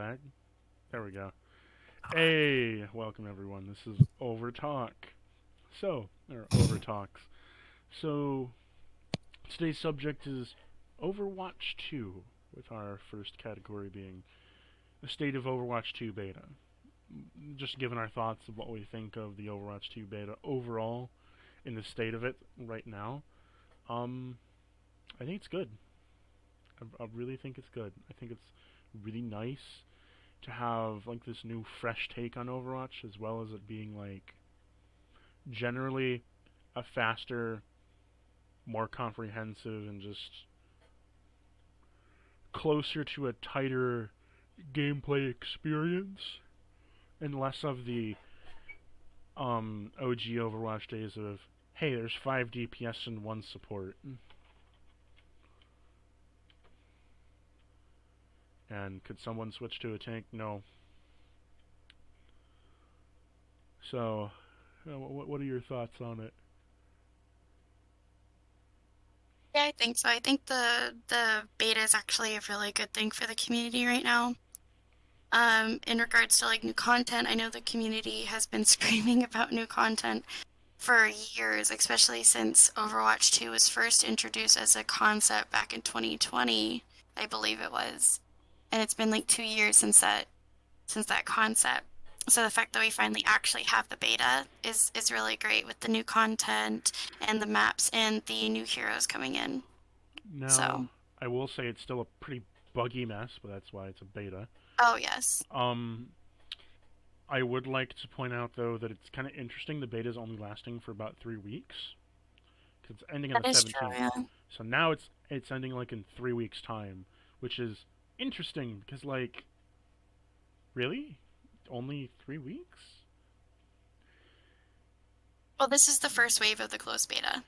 lag? There we go. Hey, welcome everyone. This is Overtalks. So, today's subject is Overwatch 2, with our first category being the state of Overwatch 2 beta. Just giving our thoughts of what we think of the Overwatch 2 beta overall in the state of it right now. Um, I think it's good. I really think it's good. I think it's really nice to have like this new fresh take on Overwatch, as well as it being like generally a faster, more comprehensive, and just closer to a tighter gameplay experience, and less of the OG Overwatch days of hey, there's 5 DPS and 1 support. And could someone switch to a tank? No. So, what are your thoughts on it? Yeah, I think so. I think the beta is actually a really good thing for the community right now. In regards to like new content, I know the community has been screaming about new content for years, especially since Overwatch 2 was first introduced as a concept back in 2020, I believe it was. And it's been like 2 years since that concept. So the fact that we finally actually have the beta is really great with the new content and the maps and the new heroes coming in. Now, So, I will say it's still a pretty buggy mess, but that's why it's a beta. oh yes. Um, I would like to point out though that it's kind of interesting. The beta is only lasting for about 3 weeks because it's ending on That the is true, 17th. yeah. So now it's ending like in 3 weeks time, which is interesting because like really only 3 weeks. Well, this is the first wave of the closed beta.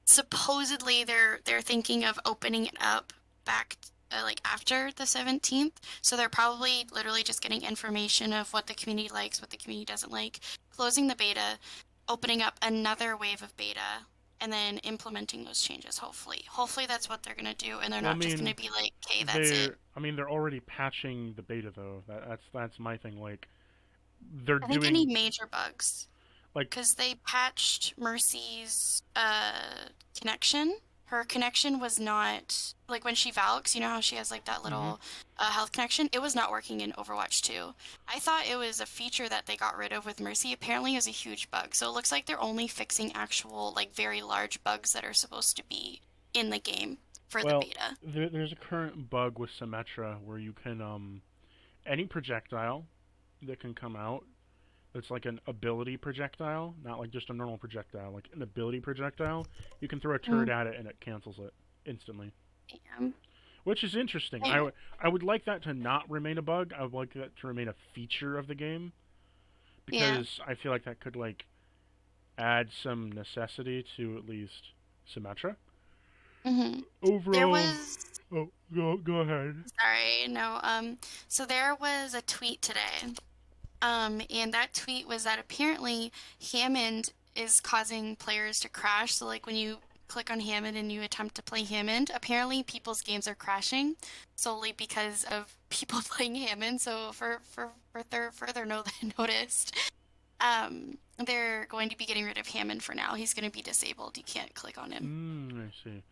Supposedly they're thinking of opening it up back like after the 17th. So they're probably literally just getting information of what the community likes, what the community doesn't like, closing the beta, opening up another wave of beta, and then implementing those changes, hopefully. Hopefully that's what they're gonna do, and they're Well, I not just mean gonna be like, okay, that's it. they're already patching the beta though. That's my thing. Like they're I think any doing major bugs. like Because they patched Mercy's connection. Her connection was not like when she Valks, you know how she has like that mhm. little health connection? It was not working in Overwatch 2. I thought it was a feature that they got rid of with Mercy. Apparently, it was a huge bug. So it looks like they're only fixing actual, like, very large bugs that are supposed to be in the game for the Well, beta. there's a current bug with Symmetra where you can any projectile that can come out. It's like an ability projectile, not like just a normal projectile, like an ability projectile. You can throw a turret Mm, at it and it cancels it instantly, damn. which is interesting. Yeah. I would like that to not remain a bug. I would like that to remain a feature of the game Yeah. because I feel like that could like add some necessity to at least Symmetra. hmm There Overall, was oh, go ahead. Sorry, no. So there was a tweet today. And that tweet was that apparently Hammond is causing players to crash. So like when you click on Hammond and you attempt to play Hammond, apparently people's games are crashing solely because of people playing Hammond. So for further noticed, they're going to be getting rid of Hammond for now. He's going to be disabled. You can't click on him. I see.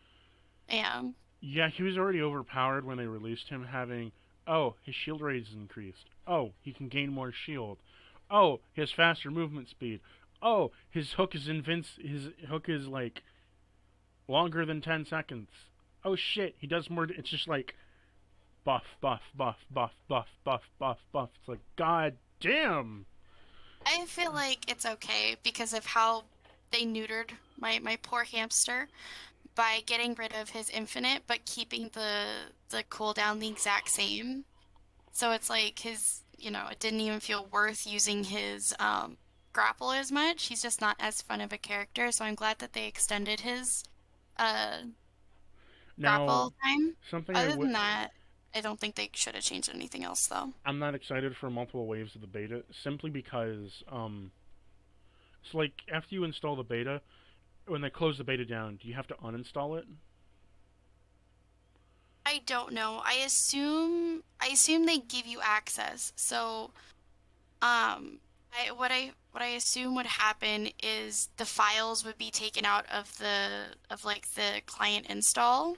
Yeah. Yeah, he was already overpowered when they released him, having, oh, his shield rate is increased. Oh, he can gain more shield. Oh, he has faster movement speed. Oh, his hook is like longer than 10 seconds. Oh shit, he does more it's just like buff, buff, buff, buff, buff, buff, buff, buff. It's like god damn. I feel like it's okay because of how they neutered my poor hamster by getting rid of his infinite but keeping the cooldown the exact same. So it's like it didn't even feel worth using his grapple as much. He's just not as fun of a character, so I'm glad that they extended his uh Now, grapple time. something I Other would than that, I don't think they should have changed anything else though. I'm not excited for multiple waves of the beta simply because so like after you install the beta, when they close the beta down, do you have to uninstall it? I don't know. I assume they give you access. So, what I assume would happen is the files would be taken out of the client install,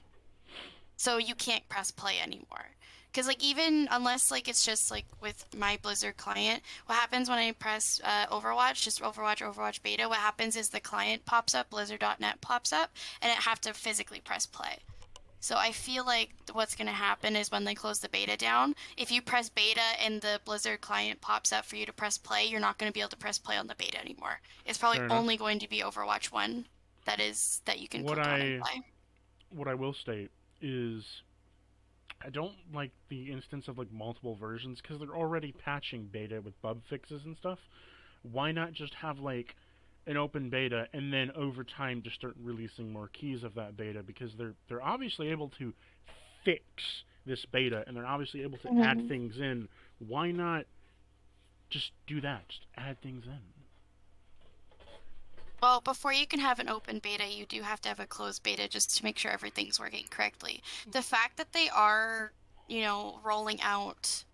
so you can't press play anymore. Because like even unless like it's just like with my Blizzard client, what happens when I press Overwatch, just Overwatch beta, what happens is the client pops up, Blizzard.net pops up, and it have to physically press play. So I feel like what's going to happen is when they close the beta down, if you press beta and the Blizzard client pops up for you to press play, you're not going to be able to press play on the beta anymore. It's probably Fair enough. only going to be Overwatch 1 that you can What click on and I play. what I will state is I don't like the instance of like multiple versions because they're already patching beta with bug fixes and stuff. Why not just have like an open beta and then over time just start releasing more keys of that beta because they're obviously able to fix this beta and they're obviously able to add Mhm. things in. Why not just do that? Just add things in. Well, before you can have an open beta, you do have to have a closed beta just to make sure everything's working correctly. The fact that they are, rolling out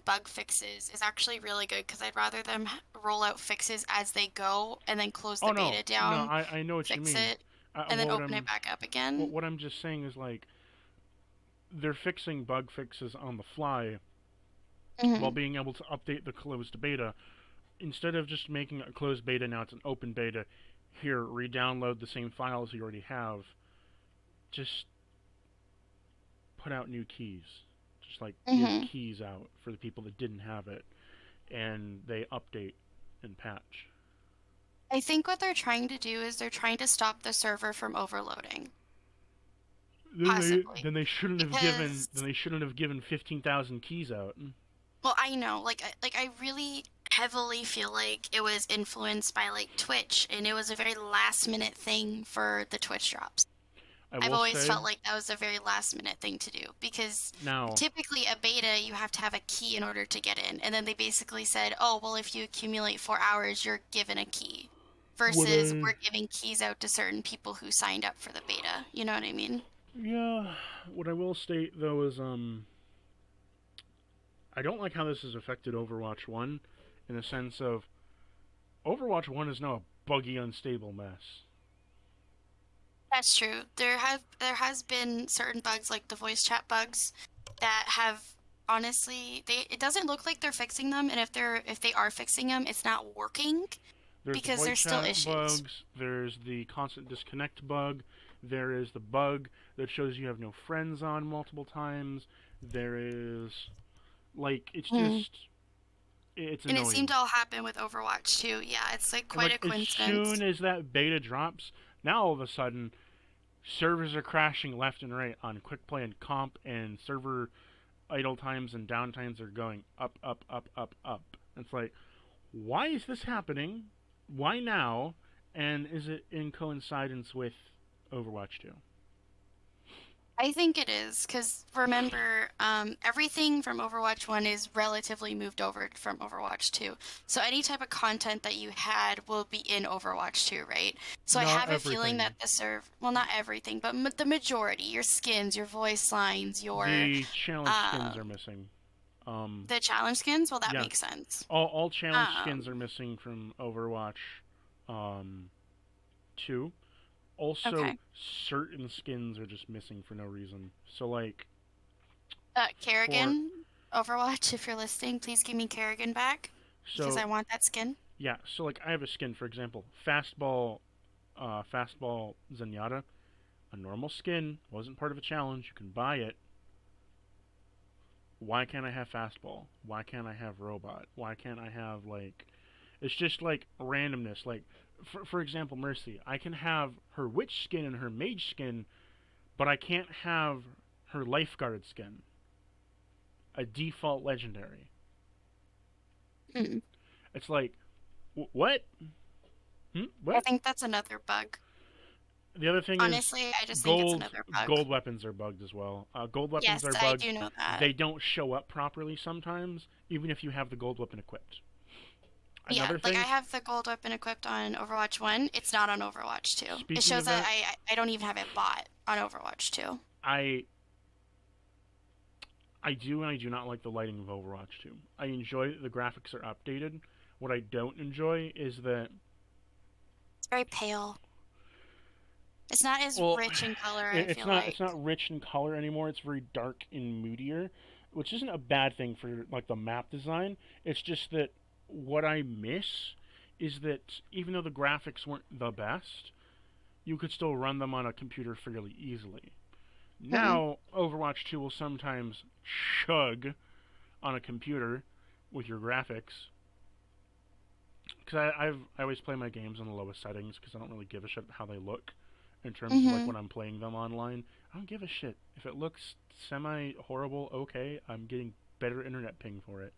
bug fixes is actually really good because I'd rather them roll out fixes as they go and then close Oh the no, beta no, down, I know what you fix mean. it, and then open it back up again. What I'm just saying is like they're fixing bug fixes on the fly while Hmm. being able to update the closed beta instead of just making a closed beta. Now it's an open beta. Here, re-download the same files you already have. Just put out new keys. Just like give Hmm. keys out for the people that didn't have it, and they update and patch. I think what they're trying to do is they're trying to stop the server from overloading, possibly. Then they shouldn't have given Because, 15,000 keys out. well, I know, like I really heavily feel like it was influenced by like Twitch, and it was a very last minute thing for the Twitch drops. I I've will always say felt like that was a very last minute thing to do because now typically a beta you have to have a key in order to get in. And then they basically said, "Oh, well if you accumulate 4 hours, you're given a key." what Versus I we're giving keys out to certain people who signed up for the beta. You know what I mean? yeah, what I will state though is I don't like how this has affected Overwatch 1 in the sense of Overwatch 1 is now a buggy unstable mess. That's true. There has been certain bugs like the voice chat bugs that have honestly it doesn't look like they're fixing them, and if they are fixing them, it's not working There's the because voice there's still chat issues. bugs, there's the constant disconnect bug, there is the bug that shows you have no friends on multiple times, there is like it's And it seemed annoying. to all happen with Overwatch too. Yeah, it's like And quite like a as coincidence. soon as that beta drops, now all of a sudden servers are crashing left and right on quick play and comp, and server idle times and downtimes are going up, up, up, up, up. It's like, why is this happening? Why now? And is it in coincidence with Overwatch 2? I think it is because remember, everything from Overwatch 1 is relatively moved over from Overwatch 2. So any type of content that you had will be in Overwatch 2, right? So I Not have a feeling everything. that well, not everything, but the majority, your skins, your voice lines, The challenge skins uh, are missing. Um, the challenge skins, well, that yeah, makes sense. all challenge skins are Um, missing from Overwatch um, 2. Also, okay. certain skins are just missing for no reason. So, like, for Kerrigan, Overwatch, if you're listening, please give me Kerrigan back because so I want that skin. yeah, so like I have a skin, for example, fastball Zenyatta, a normal skin, wasn't part of a challenge. You can buy it. Why can't I have fastball? Why can't I have robot? Why can't I have like? It's just like randomness. Like, for example, Mercy, I can have her witch skin and her mage skin, but I can't have her lifeguard skin, a default legendary. Hmm. It's like, what? I What? think that's another bug. The other thing is Honestly, I just think it's gold another bug. gold weapons are bugged as well. Gold weapons Yes, are I bugged. do know that. They don't show up properly sometimes, even if you have the gold weapon equipped. Yeah, Another like I thing, have the gold weapon equipped on Overwatch 1. It's not on Overwatch 2. It speaking shows of that that, I don't even have it bought on Overwatch 2. I I do and I do not like the lighting of Overwatch 2. I enjoy that the graphics are updated. What I don't enjoy is that, It's very pale. It's not as well, rich in color, I it's feel not like. it's not rich in color anymore. It's very dark and moodier, which isn't a bad thing for like the map design. It's just that what I miss is that even though the graphics weren't the best, you could still run them on a computer fairly easily. Hmm. Now, Overwatch 2 will sometimes chug on a computer with your graphics. Because I always play my games on the lowest settings because I don't really give a shit how they look in terms of like Hmm. when I'm playing them online. I don't give a shit. If it looks semi horrible, okay, I'm getting better internet ping for it.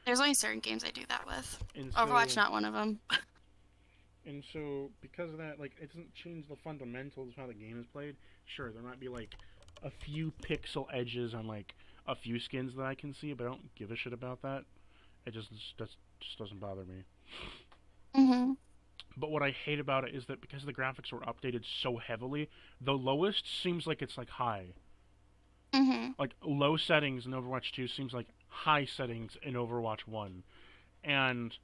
There's only certain games I do that with. And Overwatch, so not one of them. because of that, like it doesn't change the fundamentals of how the game is played. Sure, there might be like a few pixel edges on like a few skins that I can see, but I don't give a shit about that. It just doesn't bother me. Hmm. But what I hate about it is that because the graphics were updated so heavily, the lowest seems like it's like high. Hmm. Like low settings in Overwatch 2 seems like high settings in Overwatch 1. And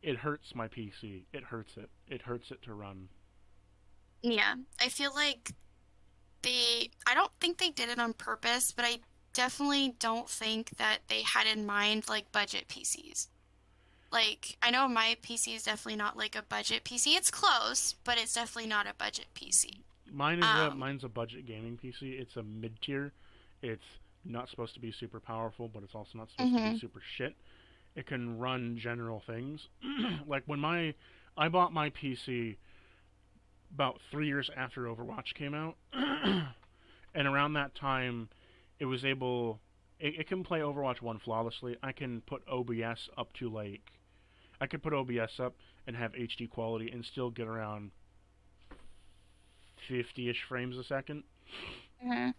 it hurts my PC. It hurts it. It hurts it to run. Yeah, I feel like I don't think they did it on purpose, but I definitely don't think that they had in mind like budget PCs. Like, I know my PC is definitely not like a budget PC. It's close, but it's definitely not a budget PC. Um, Mine's a budget gaming PC. It's a mid tier. It's not supposed to be super powerful, but it's also not supposed to be hmm. super shit. It can run general things. Like when my I bought my PC about 3 years after Overwatch came out, and around that time, it was able. It can play Overwatch 1 flawlessly. I can put OBS up to like. I could put OBS up and have HD quality and still get around 50-ish frames a second. Hmm.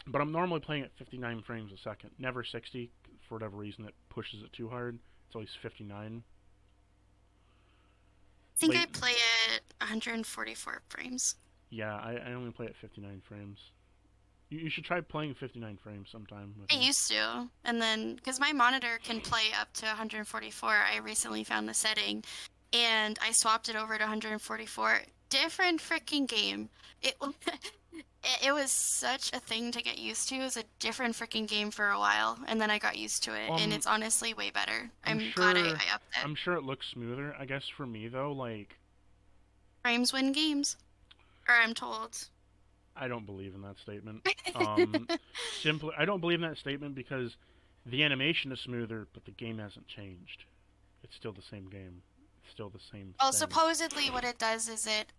But I'm normally playing at 59 frames a second, never 60. For whatever reason, it pushes it too hard. It's always 59. I think I Late. play at 144 frames. Yeah, I only play at 59 frames. You should try playing 59 frames sometime with I me. used to, and then because my monitor can play up to 144, I recently found the setting and I swapped it over to 144. Different freaking game. It it was such a thing to get used to. It was a different freaking game for a while, and then I got used to it, and Um, it's honestly way better. I'm I'm glad sure I upped it. I'm sure it looks smoother. I guess for me though, like Frames win games, or I'm told. I don't believe in that statement. Simply, I don't believe in that statement because the animation is smoother, but the game hasn't changed. It's still the same game. It's still the same Well, thing. supposedly what it does is it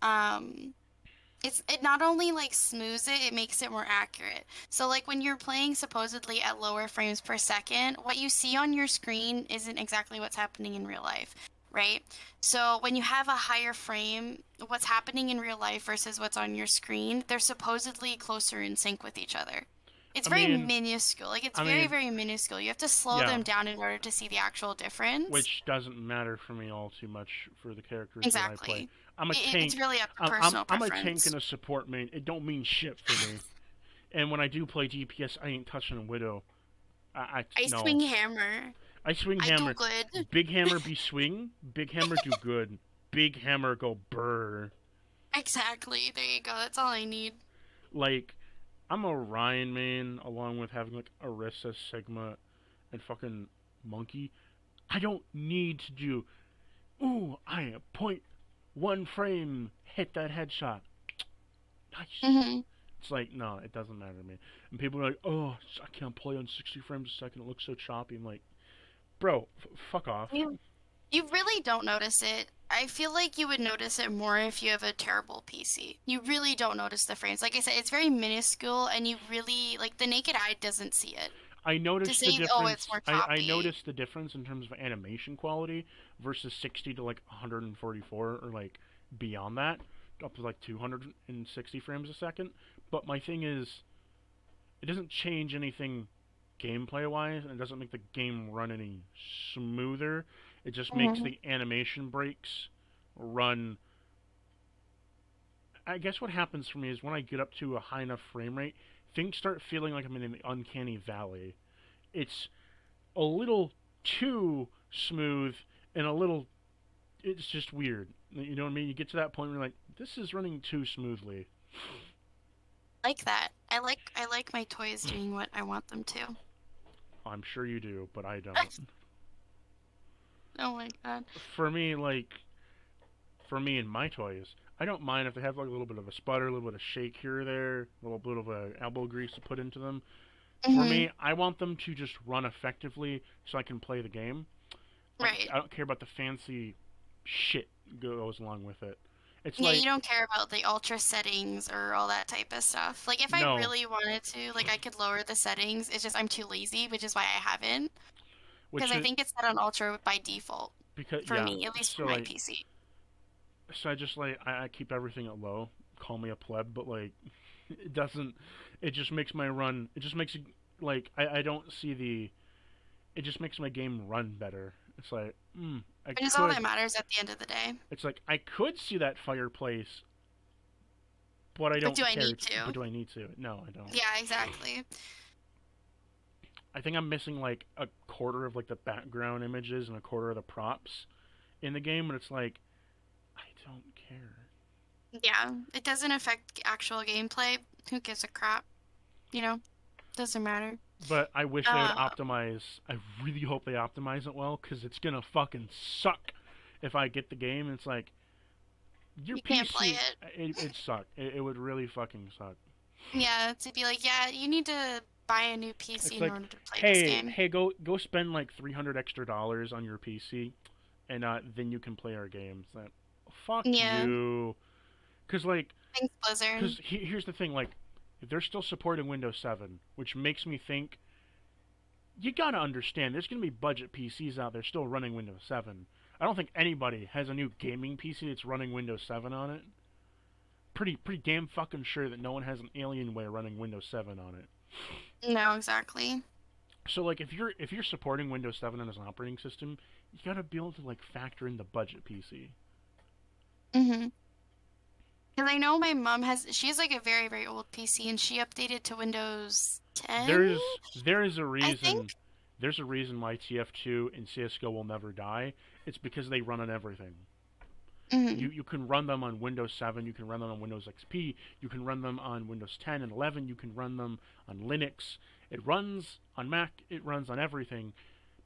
not only like smooths it, it makes it more accurate. So like when you're playing supposedly at lower frames per second, what you see on your screen isn't exactly what's happening in real life, right? So when you have a higher frame, what's happening in real life versus what's on your screen, they're supposedly closer in sync with each other. It's I very mean, minuscule. Like it's I very, mean, very minuscule. You have to slow yeah, them down in order to see the actual difference. which doesn't matter for me all too much for the characters that I play. Exactly. I'm a It's tank. really up to personal I'm a tank preference. and a support main. It don't mean shit for me. And when I do play DPS, I ain't touching a widow. I I no. swing hammer. I swing I do hammer. good. Big hammer be swing. Big hammer do good. Big hammer go burr. Exactly. There you go. That's all I need. Like I'm a Ryan main along with having like Orisa, Sigma, and fucking Monkey. I don't need to do. Ooh, I point one frame hit that headshot. Nice. Hmm. It's like no, it doesn't matter to me. And people are like, oh, I can't play on 60 frames a second. It looks so choppy. I'm like, bro, fuck off. You you really don't notice it. I feel like you would notice it more if you have a terrible PC. You really don't notice the frames. Like I said, it's very minuscule and you really like the naked eye doesn't see it. I To noticed the say, oh, it's difference. more I choppy. noticed the difference in terms of animation quality versus 60 to like 144 or like beyond that, up to like 260 frames a second. But my thing is, it doesn't change anything gameplay wise, and it doesn't make the game run any smoother. It just makes Hmm. the animation breaks run. I guess what happens for me is when I get up to a high enough frame rate, things start feeling like I'm in an uncanny valley. It's a little too smooth and a little. It's just weird. You know what I mean? You get to that point where you're like, this is running too smoothly. Like that. I like my toys doing what I want them to. I'm sure you do, but I don't. Oh my god. For me, like for me and my toys, I don't mind if they have like a little bit of a sputter, a little bit of shake here or there, a little bit of elbow grease to put into them. For Mhm. me, I want them to just run effectively so I can play the game. Right. I don't care about the fancy shit goes along with it. It's Yeah, you like don't care about the ultra settings or all that type of stuff. Like if I no, really wanted to, like I could lower the settings. It's just I'm too lazy, which is why I haven't. Because which I is think it's set on ultra by default because for yeah. me, at least for So my like PC. I just like I keep everything at low. Call me a pleb, but like it doesn't. It just makes my run. It just makes it like I don't see the. It just makes my game run better. It's like I Which is all that could. matters at the end of the day. It's like I could see that fireplace, but I But do don't I care. need But to? do I need to? No, I don't. Yeah, exactly. I think I'm missing like a quarter of like the background images and a quarter of the props in the game, and it's like I don't care. Yeah, it doesn't affect actual gameplay. Who gives a crap? You know, doesn't matter. But I wish they would Uh, optimize. I really hope they optimize it well because it's gonna fucking suck if I get the game and it's like your you can't play PC. it. It suck. It would really fucking suck. Yeah, to be like, yeah, you need to buy a new PC It's in like, order to play this hey, game. hey, go spend like $300 extra on your PC, and then you can play our games. Like, fuck Yeah, you. Cause like, thanks, Blizzard. here's the thing. Like, they're still supporting Windows 7, which makes me think you gotta understand. There's gonna be budget PCs out there still running Windows 7. I don't think anybody has a new gaming PC that's running Windows 7 on it. Pretty damn fucking sure that no one has an Alienware running Windows 7 on it. No, exactly. So like if you're supporting Windows 7 as an operating system, you gotta be able to like factor in the budget PC. Mm-hmm. Because I know my mom she has like a very, very old PC and she updated to Windows 10, There is a I think. reason there's a reason why TF2 and CS:GO will never die. It's because they run on everything. Mm-hmm. You can run them on Windows 7, you can run them on Windows XP, you can run them on Windows 10 and 11, you can run them on Linux. It runs on Mac, it runs on everything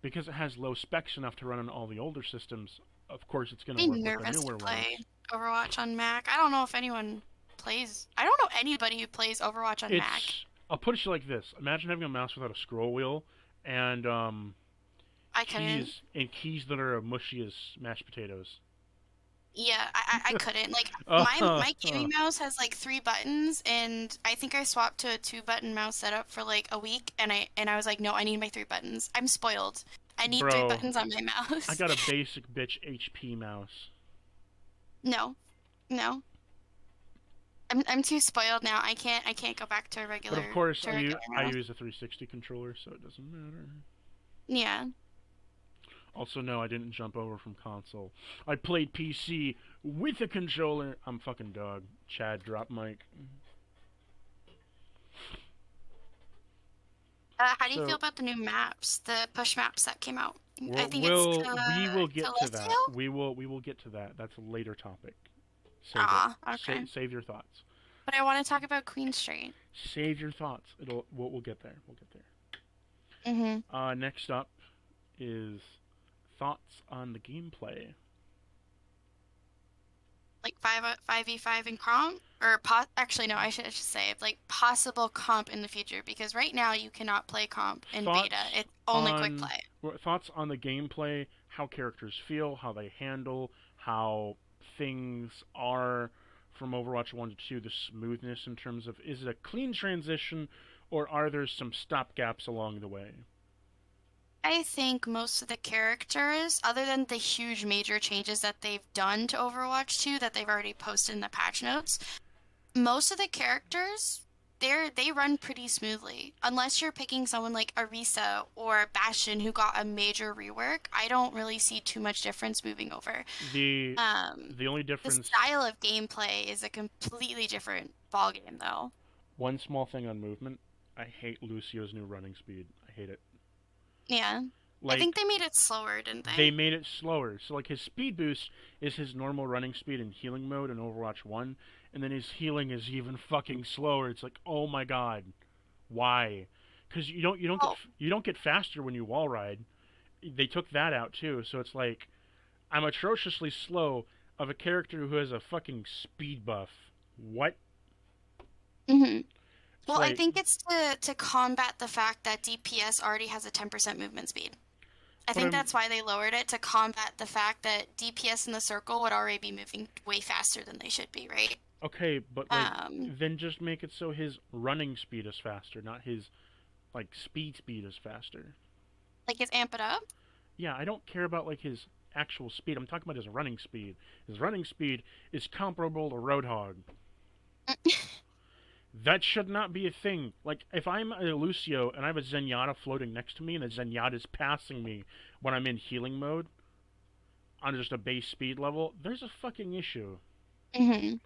because it has low specs enough to run on all the older systems. Of course, it's going to Be work with the nervous to newer play ones. Overwatch on Mac. I don't know if anyone plays. I don't know anybody who plays Overwatch on Mac. I'll put it like this: imagine having a mouse without a scroll wheel and I couldn't. keys that are mushy as mashed potatoes. Yeah, I couldn't. Like Uh, my gaming mouse has like three buttons, and I think I swapped to a two-button mouse setup for like a week, and I was like, no, I need my three buttons. I'm spoiled. I need three bro, buttons on my I mouse. got a basic bitch HP mouse. No, no. I'm too spoiled now. I can't go back to a But of regular course, to a regular I mouse. use a 360 controller, so it doesn't matter. Yeah. Also, no, I didn't jump over from console. I played PC with a controller. I'm fucking dog. Chad, drop mic. How do you feel So, about the new maps, the push maps that came out? I we'll, think it's we will get to that. Celestial? We will get to that. That's a later topic. Save it. Ah, okay. Save your thoughts. But I want to talk about Queen Street. Save your thoughts. We'll get there. We'll get there. Mm-hmm. Next up is thoughts on the gameplay. Like 5v5 in comp? Or actually no, I should say like possible comp in the future because right now you cannot play comp in beta. Thoughts It's only quick on play. thoughts on the gameplay, how characters feel, how they handle, how things are from Overwatch 1 to 2, the smoothness in terms of is it a clean transition or are there some stopgaps along the way? I think most of the characters, other than the huge major changes that they've done to Overwatch 2 that they've already posted in the patch notes, most of the characters they run pretty smoothly. Unless you're picking someone like Arisa or Bastion who got a major rework, I don't really see too much difference moving over. The Um, the only the difference style of gameplay is a completely different ballgame though. One small thing on movement. I hate Lucio's new running speed. I hate it. Yeah. I think Like they made it slower, didn't they they? made it slower. So like his speed boost is his normal running speed in healing mode in Overwatch 1, and then his healing is even fucking slower. It's like, "Oh my god. Why?" Cuz Oh. you don't get faster when you wall ride. They took that out too. So it's like I'm atrociously slow of a character who has a fucking speed buff. What? Hmm. It's Well, I like, think it's to combat the fact that DPS already has a 10% movement speed. I but think that's why they lowered it to combat the fact that DPS in the circle would already be moving way faster than they should be, right? okay, but like Um, then just make it so his running speed is faster, not his like speed is faster. like is amp it up. Yeah, I don't care about like his actual speed. I'm talking about his running speed. His running speed is comparable to Roadhog. That should not be a thing. Like, if I'm a Lucio and I have a Zenyatta floating next to me and the Zenyatta is passing me when I'm in healing mode on just a base speed level, there's a fucking issue. Hmm.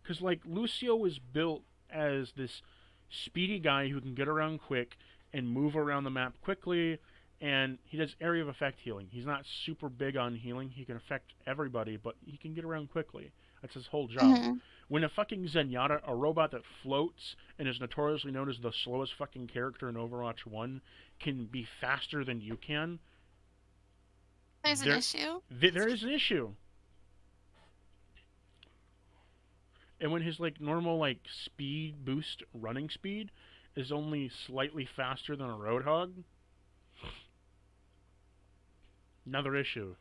Because, like, Lucio was built as this speedy guy who can get around quick and move around the map quickly, and he does area of effect healing. He's not super big on healing. He can affect everybody, but he can get around quickly. That's his whole job. Hmm. When a fucking Zenyatta, a robot that floats and is notoriously known as the slowest fucking character in Overwatch 1, can be faster than you can, There's an there, issue. there is an issue. And when his like normal like speed boost running speed is only slightly faster than a Roadhog, another issue.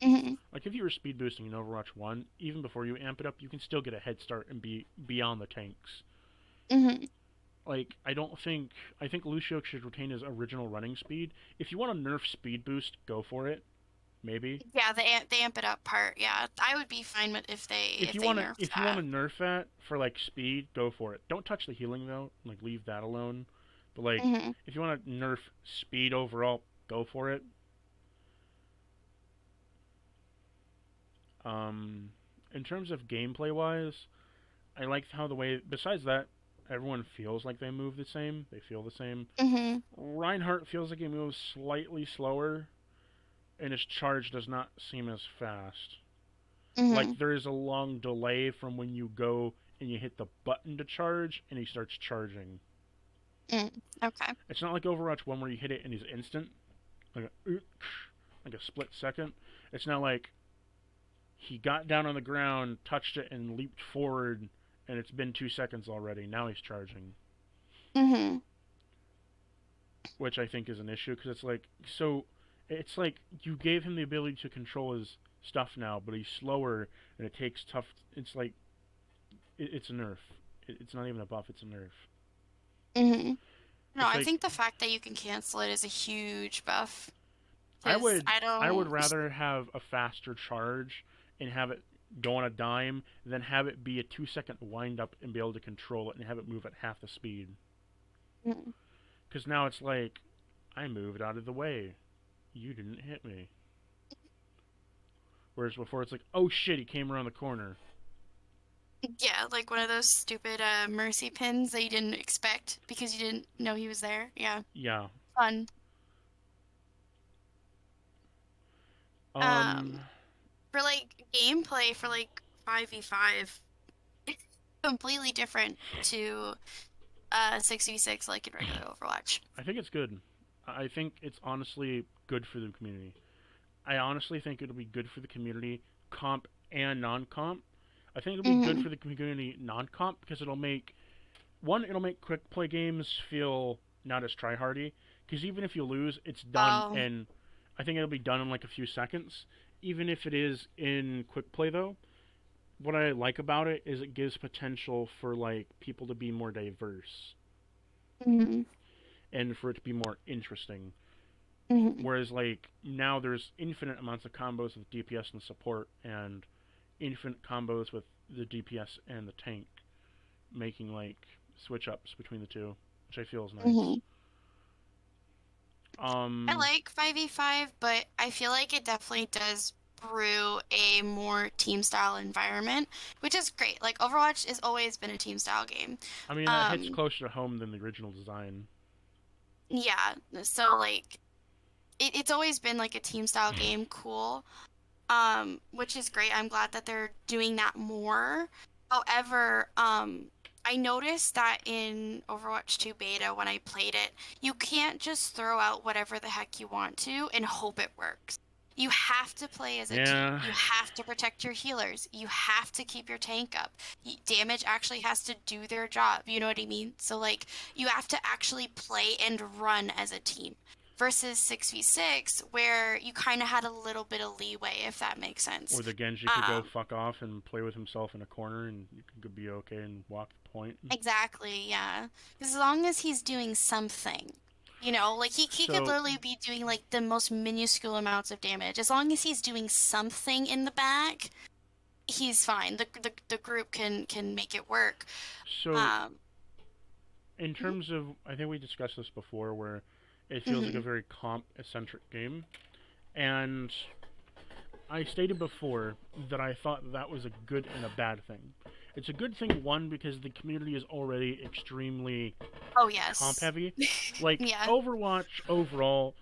Hmm. Like if you were speed boosting in Overwatch 1, even before you amp it up, you can still get a head start and be beyond the tanks. Hmm. Like I think Lucio should retain his original running speed. If you want to nerf speed boost, go for it. Maybe. Yeah, the amp it up part. Yeah, I would be fine with if they nerfed If you want that. to nerf that for like speed, go for it. Don't touch the healing though. Like leave that alone. But like Hmm. if you want to nerf speed overall, go for it. Um, in terms of gameplay wise, I like how the way. Besides that, everyone feels like they move the same. They feel the same. Hmm. Reinhardt feels like he moves slightly slower, and his charge does not seem as fast. Like Hmm. there is a long delay from when you go and you hit the button to charge, and he starts charging. Mm. Okay. It's not like Overwatch 1 where you hit it and he's instant, like a split second. It's now like he got down on the ground, touched it, and leaped forward, and it's been 2 seconds already. Now he's charging, Hmm. which I think is an issue because it's like so. It's like you gave him the ability to control his stuff now, but he's slower and it takes tough. It's like it's a nerf. It's not even a buff. It's a nerf. Hmm. No, It's I like think the fact that you can cancel it is a huge buff because I I would don't. rather have a faster charge and have it go on a dime than have it be a 2 second wind up and be able to control it and have it move at half the speed. Mm. Because now it's like I moved out of the way. You didn't hit me. Whereas before it's like, oh shit, he came around the corner. Yeah, like one of those stupid mercy pins that you didn't expect because you didn't know he was there. Yeah, Yeah. fun. Um, Um, for like gameplay for like 5v5, completely different to 6v6 like in regular Overwatch. I think it's good. I think it's honestly good for the community. I honestly think it'll be good for the community, comp and non-comp. I think it'll be good Hmm. for the community non-comp because it'll make quick play games feel not as tryhardy. Because even if you lose, it's done, Oh. and I think it'll be done in like a few seconds. Even if it is in quick play, though, what I like about it is it gives potential for like people to be more diverse Hmm. and for it to be more interesting. Hmm. Whereas like now there's infinite amounts of combos with DPS and support, and infinite combos with the DPS and the tank, making like switch ups between the two, which I feel is nice. Hmm. I Um, like 5v5, but I feel like it definitely does. brew a more team style environment, which is great. Like Overwatch has always been a team style game. I mean, that hits Um, closer to home than the original design. yeah, so like it's always been like a team style game, cool. Which is great. I'm glad that they're doing that more. However, I noticed that in Overwatch 2 beta when I played it, you can't just throw out whatever the heck you want to and hope it works. You have to play as a team. Yeah. You have to protect your healers. You have to keep your tank up. Damage actually has to do their job. You know what I mean? So, like, you have to actually play and run as a team versus 6v6 where you kind of had a little bit of leeway, if that makes sense. Or the Genji could go Um, fuck off and play with himself in a corner, and you could be okay and walk the point. exactly, yeah. As long as he's doing something, like he could So, literally be doing like the most minuscule amounts of damage. As long as he's doing something in the back, he's fine. The group can make it work. so Um, in terms of, I think we discussed this before, where it feels like a mhm, very comp-eccentric game, and I stated before that I thought that was a good and a bad thing. It's a good thing, one, because the community is already extremely oh comp yes. heavy. Like, Yeah, Overwatch overall,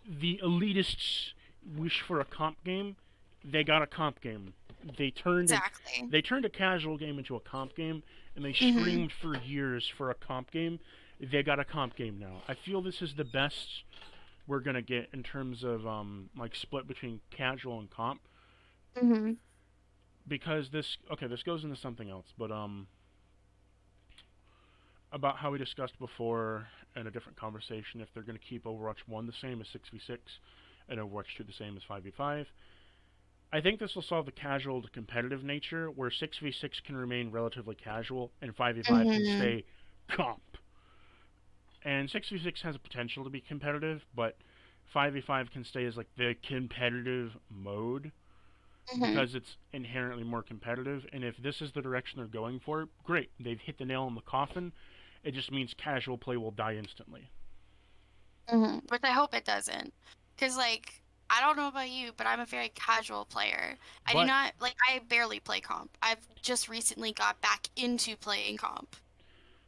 the elitists wish for a comp game, they got a comp game. They turned a exactly. they turned a casual game into a comp game, and they Hmm. screamed for years for a comp game. They got a comp game now. I feel this is the best we're gonna get in terms of like split between casual and comp, Hmm. because this goes into something else, but about how we discussed before in a different conversation, if they're going to keep Overwatch 1 the same as 6v6 and Overwatch 2 the same as 5v5. I think this will solve the casual to competitive nature, where 6v6 can remain relatively casual and 5v5 can Hmm. stay comp. And 6v6 has a potential to be competitive, but 5v5 can stay as like the competitive mode Hmm. because it's inherently more competitive. And if this is the direction they're going for, great. They've hit the nail in the coffin. It just means casual play will die instantly. Which I hope it doesn't. Because, like, I don't know about you, but I'm a very casual player. I do But not, like, I barely play comp. I've just recently got back into playing comp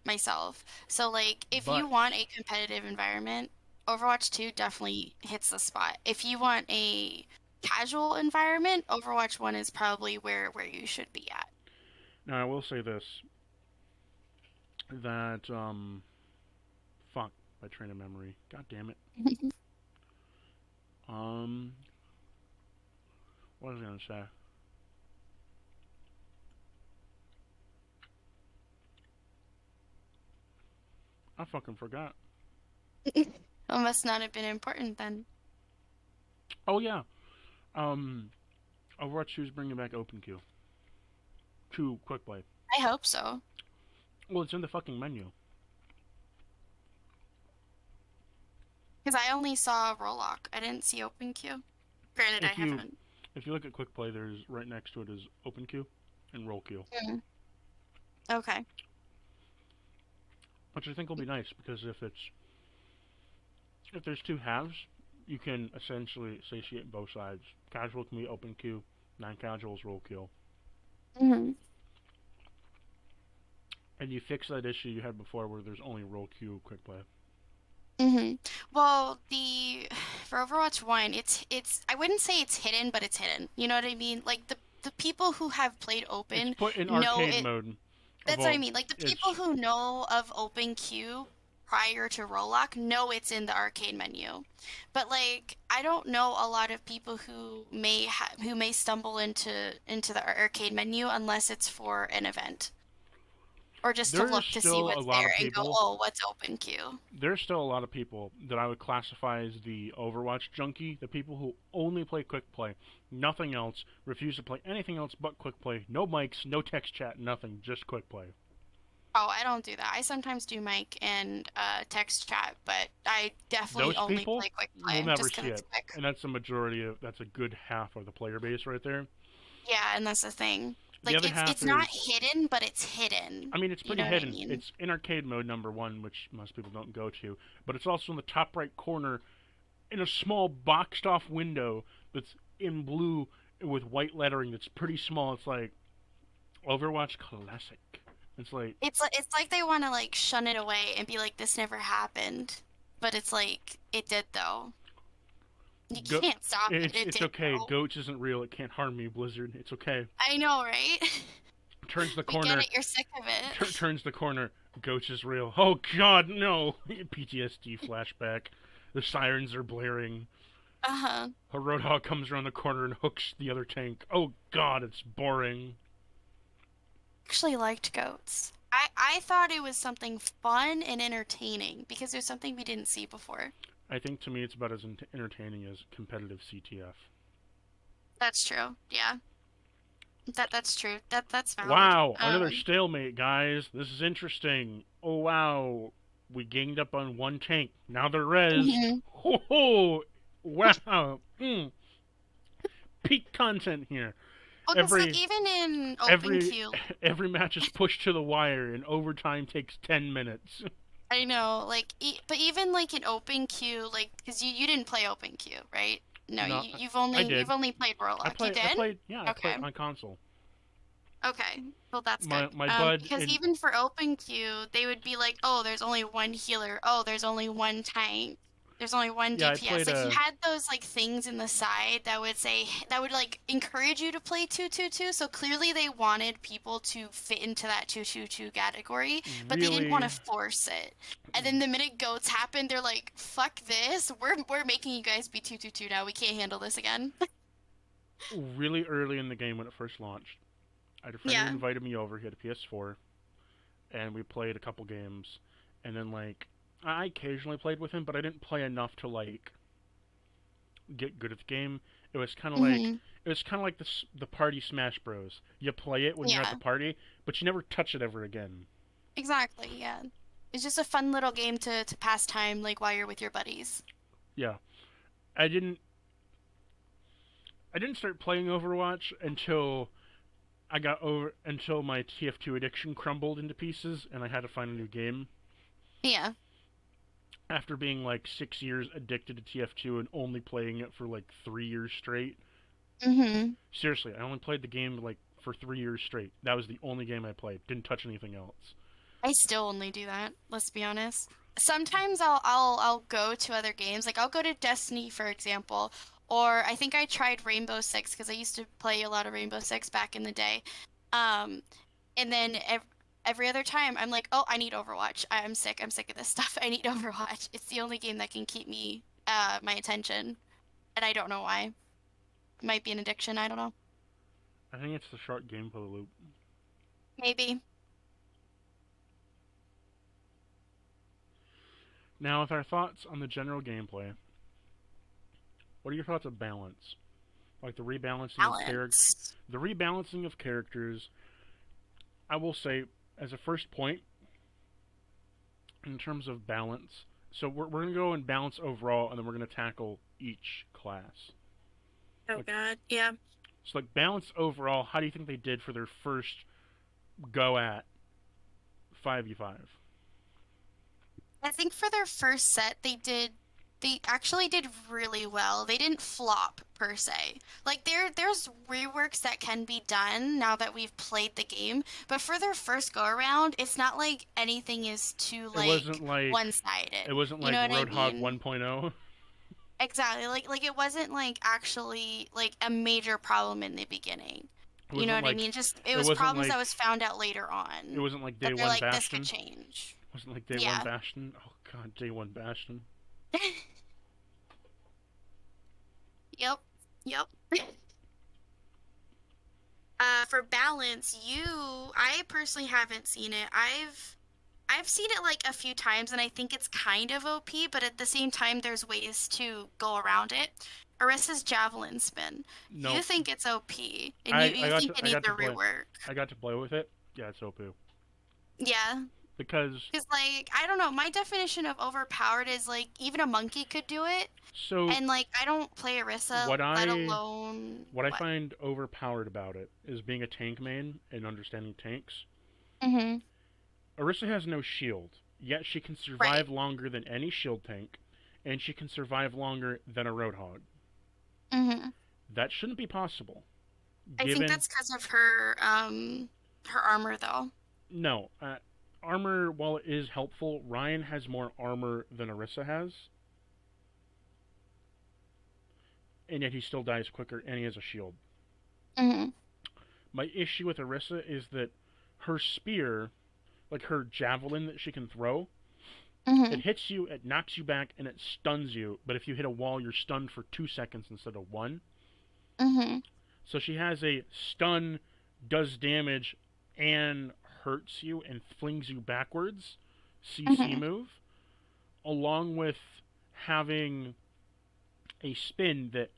myself. So, like, if you but want a competitive environment, Overwatch 2 definitely hits the spot. If you want a casual environment, Overwatch 1 is probably where you should be at. now I will say this, that fuck my train of memory. God damn it. Um, what was I gonna say? I fucking forgot. It must not have been important then. Oh yeah. Um, Overwatch 2 is bringing back open queue to quick play. I hope so. Well, it's in the fucking menu. Because I only saw Rollock. I didn't see Open Queue. Granted, I If you haven't. if you look at quick play, there's right next to it is open queue and roll queue, Mm. Okay. which I think will be nice because if there's two halves, you can essentially satiate both sides. Casual can be open queue, non-casual is roll queue, Hmm. and you fix that issue you had before where there's only roll queue quick play. Hmm. Well, the for Overwatch 1, it's I wouldn't say it's hidden, but it's hidden. You know what I mean? Like the people who have played It's Open put in know arcade it. mode. Of That's what I all, mean. Like the people it's who know of Open Queue prior to Rollock know it's in the arcade menu. But like I don't know a lot of people who may stumble into the arcade menu unless it's for an event or just to there's look to see still a what's lot there of and go, people "Oh, what's Open Queue?" there's still a lot of people that I would classify as the Overwatch junkie, the people who only play quick play, nothing else, refuse to play anything else but quick play, no mics, no text chat, nothing, just quick play. Oh, I don't do that. I sometimes do mic and text chat, but I definitely Those only people play quick will play never just because see it's it, quick. and that's a majority of that's a good half of the player base right there. Yeah, and that's the thing. The Like other it's half not is, hidden, but it's hidden. I mean, it's You pretty know what I hidden. mean? It's in arcade mode number one, which most people don't go to, but it's also in the top right corner in a small boxed off window that's in blue with white lettering that's pretty small. It's like Overwatch Classic. It's like It's like they want to like shun it away and be like this never happened, but it's like it did though. You go. can't stop it. It It's did okay. though. Goats isn't real. It can't harm me, Blizzard. It's okay. I know, right? Turns the We get corner. it. You're sick of it. Turns the corner. Goats is real. Oh God, no! PTSD flashback. The sirens are blaring. Uh-huh. A roadhog comes around the corner and hooks the other tank. Oh God, it's boring. Actually liked goats. I thought it was something fun and entertaining because there's something we didn't see before. I think to me it's about as entertaining as competitive CTF. That's true. Yeah. That's true. That's valid. Wow, another stalemate, guys. This is interesting. Oh wow, we ganged up on one tank. Now they're rezzed. Mhm. Ho ho! Wow. Peak content here. Well, because like Every even in open every queue, every match is pushed to the wire, and overtime takes 10 minutes. I know, like, but even like in open queue, like, because you didn't play open queue, right? No, No, you've I only did. you've only played Warlock. You I did? played. Yeah, I Okay. played on console. Okay. Well, that's good. My bud Because in even for open queue, they would be like, oh, there's only one healer. Oh, there's only one tank. There's only one yeah, I DPS. played Like you had those like things in the side that would say that would like encourage you to play 222. So clearly they wanted people to fit into that 222 category, but they didn't want really to force it. And then the minute goats happened, they're like, fuck this. We're making you guys be 222 now. We can't handle this again. really early in the game when it first launched. I had a friend who Yeah. invited me over. He had a PS4, and we played a couple games. And then like I occasionally played with him, but I didn't play enough to like get good at the game. It was kind of like Hmm. the party Smash Bros. You play it when you're at the Yeah. party, but you never touch it ever again. Exactly, yeah. It's just a fun little game to pass time like while you're with your buddies. Yeah, I didn't I didn't start playing Overwatch until my TF2 addiction crumbled into pieces and I had to find a new game. Yeah. After being like 6 years addicted to TF2 and only playing it for like 3 years straight. Hmm. Seriously, I only played the game like for 3 years straight. That was the only game I played. Didn't touch anything else. I still only do that, let's be honest. Sometimes I'll go to other games. Like I'll go to Destiny, for example, or I think I tried Rainbow Six because I used to play a lot of Rainbow Six back in the day. Um, and then every other time I'm like, oh, I need Overwatch. I'm sick. I'm sick of this stuff. I need Overwatch. It's the only game that can keep me my attention, and I don't know why. Might be an addiction. I don't know. I think it's the short gameplay loop. Maybe. Now, with our thoughts on the general gameplay, what are your thoughts of balance? Like Balance. the rebalancing of characters. I will say, as a first point, in terms of balance. So we're gonna go and balance overall, and then we're gonna tackle each class. Oh Like God, yeah. so, like balance overall. How do you think they did for their first go at 5v5? I think for their first set, they actually did really well. They didn't flop per se. Like there's reworks that can be done now that we've played the game, but for their first go around, it's not like anything is too It wasn't like like one-sided. it wasn't You like know what I Roadhog mean? 1.0. Exactly. Like it wasn't like actually like a major problem in the beginning. It You know wasn't what I like mean? Just it it was wasn't problems that like was found out later it on wasn't like day that they're one like this could Bastion. change. It wasn't like day one Yeah. Bastion. Oh god, day one Bastion. Yep. Yep. For balance, I personally haven't seen it. I've seen it like a few times and I think it's kind of OP, but at the same time there's ways to go around it. Arissa's javelin spin. You Nope. think it's OP and you think it I needs got a to play rework. I got to play with it. Yeah, it's OP Yeah. because Because like I don't know, my definition of overpowered is like even a monkey could do it. so And like I don't play Arissa, what let I alone what I what? find overpowered about it is being a tank main and understanding tanks. Mm-hmm. Orisa has no shield, yet she can Right. survive longer than any shield tank, and she can survive longer than a Roadhog. Mm-hmm. That shouldn't be possible, I think given that's because of her her armor though. no armor. While it is helpful, Ryan has more armor than Orisa has, and yet he still dies quicker, and he has a shield. Mhm. My issue with Orisa is that her spear, like her javelin that she can throw, it Mhm. hits you, it knocks you back, and it stuns you. But if you hit a wall, you're stunned for 2 seconds instead of one. Mhm. So she has a stun, does damage, and hurts you and flings you backwards CC Mhm. move, along with having a spin that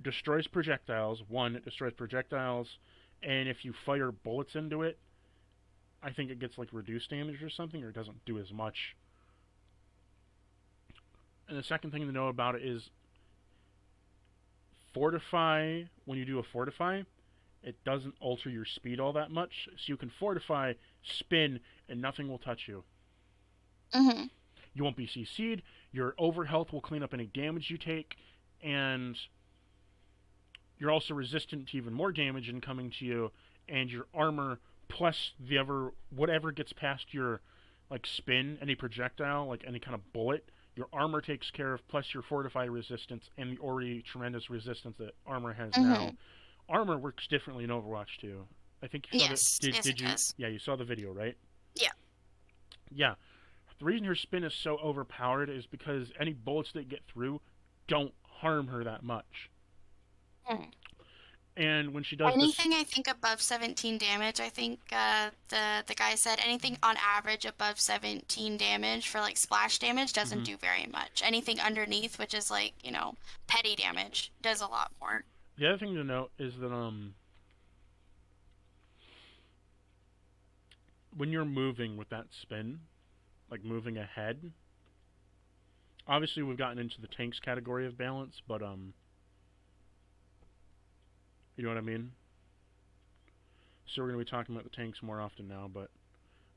destroys projectiles. One, it destroys projectiles, and if you fire bullets into it, I think it gets like reduced damage or something, or it doesn't do as much. And the second thing to know about it is fortify. When you do a fortify, it doesn't alter your speed all that much, so you can fortify, spin, and nothing will touch you. Mhm. You won't be CC'd. Your overhealth will clean up any damage you take, and you're also resistant to even more damage incoming to you. And your armor plus the ever whatever gets past your like spin, any projectile, like any kind of bullet, your armor takes care of. Plus your fortify resistance and the already tremendous resistance that armor has now. Mhm. Armor works differently in Overwatch 2. I think you saw that. Yes. Did Yes, it did you? does. Yeah, you saw the video, right? Yeah. Yeah. The reason her spin is so overpowered is because any bullets that get through don't harm her that much. Mhm. And when she does this, Anything I think above 17 damage, I think the guy said anything on average above 17 damage for like splash damage doesn't mhm. do very much. Anything underneath, which is like, petty damage, does a lot more. The other thing to note is that when you're moving with that spin, like moving ahead, obviously we've gotten into the tanks category of balance, but you know what I mean. So we're gonna be talking about the tanks more often now, but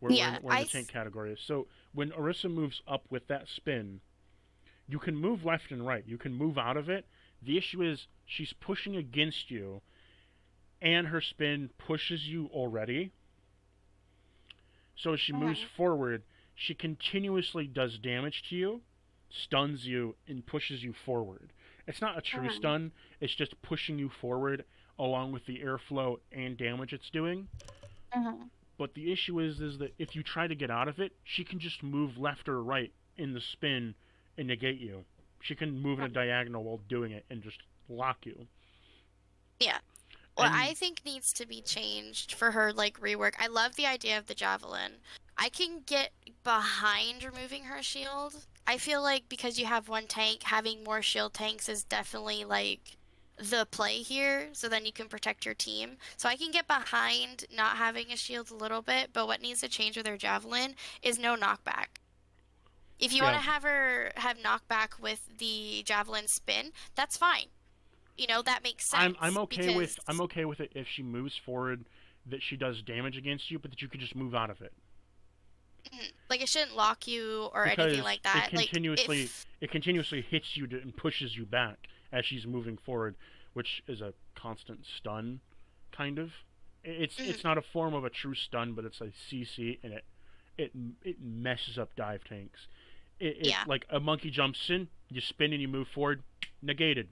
Yeah, we're in the tank category. So when Orisa moves up with that spin, you can move left and right. You can move out of it. The issue is she's pushing against you, and her spin pushes you already. So as she moves Mhm. forward, she continuously does damage to you, stuns you, and pushes you forward. It's not a true Mhm. stun, it's just pushing you forward along with the airflow and damage it's doing. Mhm. But the issue is that if you try to get out of it, she can just move left or right in the spin and negate you. She can move in a diagonal while doing it and just lock you. Yeah. What And I think needs to be changed for her like rework. I love the idea of the javelin. I can get behind removing her shield. I feel like because you have one tank, having more shield tanks is definitely like the play here, so then you can protect your team. So I can get behind not having a shield a little bit, but what needs to change with her javelin is no knockback. If you want yeah, to have her have knockback with the javelin spin, that's fine. That makes I'm sense I'm because okay with it if she moves forward that she does damage against you, but that you could just move out of it. like it shouldn't lock you or anything Because like that. Like if it continuously hits you and pushes you back as she's moving forward, which is a constant stun, kind of. It's mhm, not a form of a true stun, but it's a CC, and it it messes up dive tanks. It yeah. like a monkey jumps in, you spin and you move forward, negated.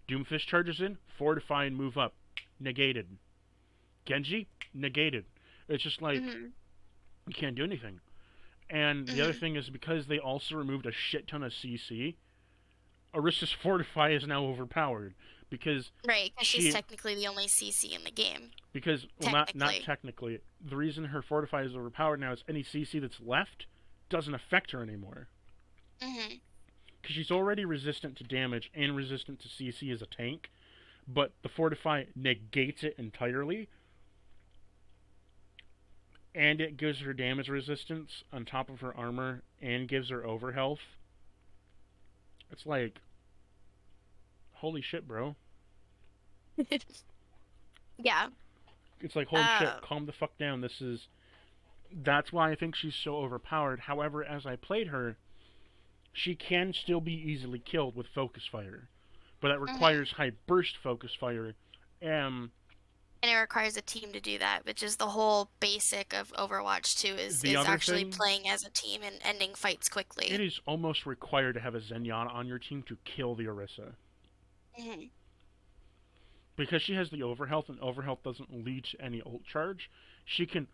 Doomfist charges in, fortify and move up, negated. Genji, negated. It's just like Mhm. you can't do anything. And the other Mhm. thing is because they also removed a shit ton of CC, Orisa's Fortify is now overpowered because Right, because she's she technically the only CC in the game. well not Technically. technically. The reason her Fortify is overpowered now is any CC that's left doesn't affect her anymore Mhm. because she's already resistant to damage and resistant to CC as a tank. But the Fortify negates it entirely, and it gives her damage resistance on top of her armor and gives her overhealth. It's like holy shit, bro. Yeah. It's like holy shit, Uh, calm the fuck down. This is that's why I think she's so overpowered. However, as I played her, she can still be easily killed with focus fire but that Hmm. requires high burst focus fire. And And it requires a team to do that, which is the whole basic of Overwatch 2 the is other actually thing, playing as a team and ending fights it quickly. is almost required to have a Zenyatta on your team to kill the Orisa. Hmm. Because she has the overhealth, and overhealth doesn't lead to any ult charge, she can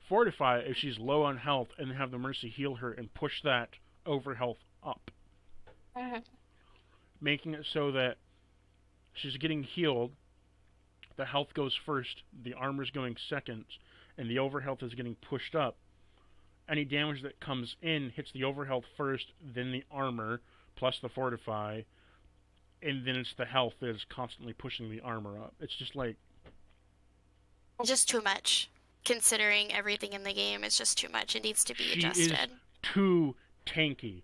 fortify if she's low on health and have the Mercy heal her and push that overhealth up, Hmm. making it so that she's getting healed, the health goes first, the armor's going second, and the overhealth is getting pushed up. Any damage that comes in hits the overhealth first, then the armor, plus the fortify, and then it's the health that is constantly pushing the armor up. It's just like Just too much. Considering everything in the game, it's just too much. It needs to be she is adjusted. too tanky.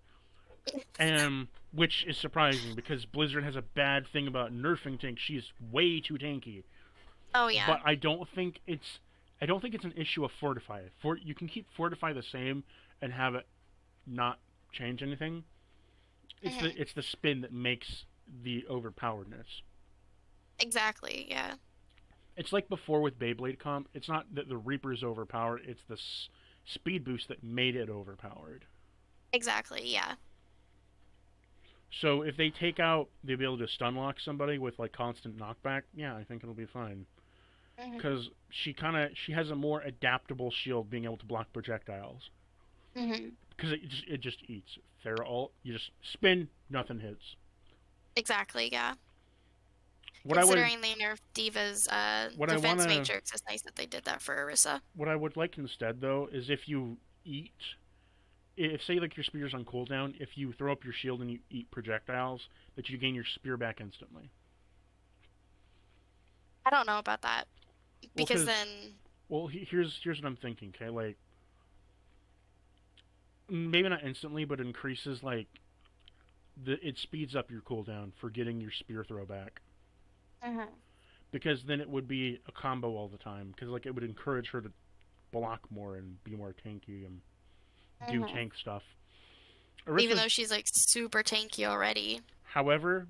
Which is surprising because Blizzard has a bad thing about nerfing tanks. She is way too tanky. Oh yeah. But I don't think it's an issue of fortify. You can keep fortify the same and have it not change anything. Hmm. It's the spin that makes the overpoweredness. Exactly, yeah. It's like before with Beyblade comp. It's not that the Reaper's overpowered. It's the speed boost that made it overpowered. Exactly, yeah. So if they take out the ability to stun lock somebody with like constant knockback, yeah, I think it'll be fine. Hmm. Because she has a more adaptable shield, being able to block projectiles. Hmm. Because it just eats. They're all you just spin, nothing hits. Exactly, yeah. What I would Considering they nerfed Diva's what I defense wanna matrix, it's nice that they did that for Orisa. what I would like instead though is if you eat, if say like your spear's on cooldown, if you throw up your shield and you eat projectiles, that you gain your spear back instantly. I don't know about that Well, because because then, here's what I'm thinking. Okay, like maybe not instantly, but increases like it speeds up your cooldown for getting your spear throw back. hmm, Because then it would be a combo all the time. Because like it would encourage her to block more and be more tanky and do hmm, tank stuff. even Arisa's, though she's like super tanky already. however,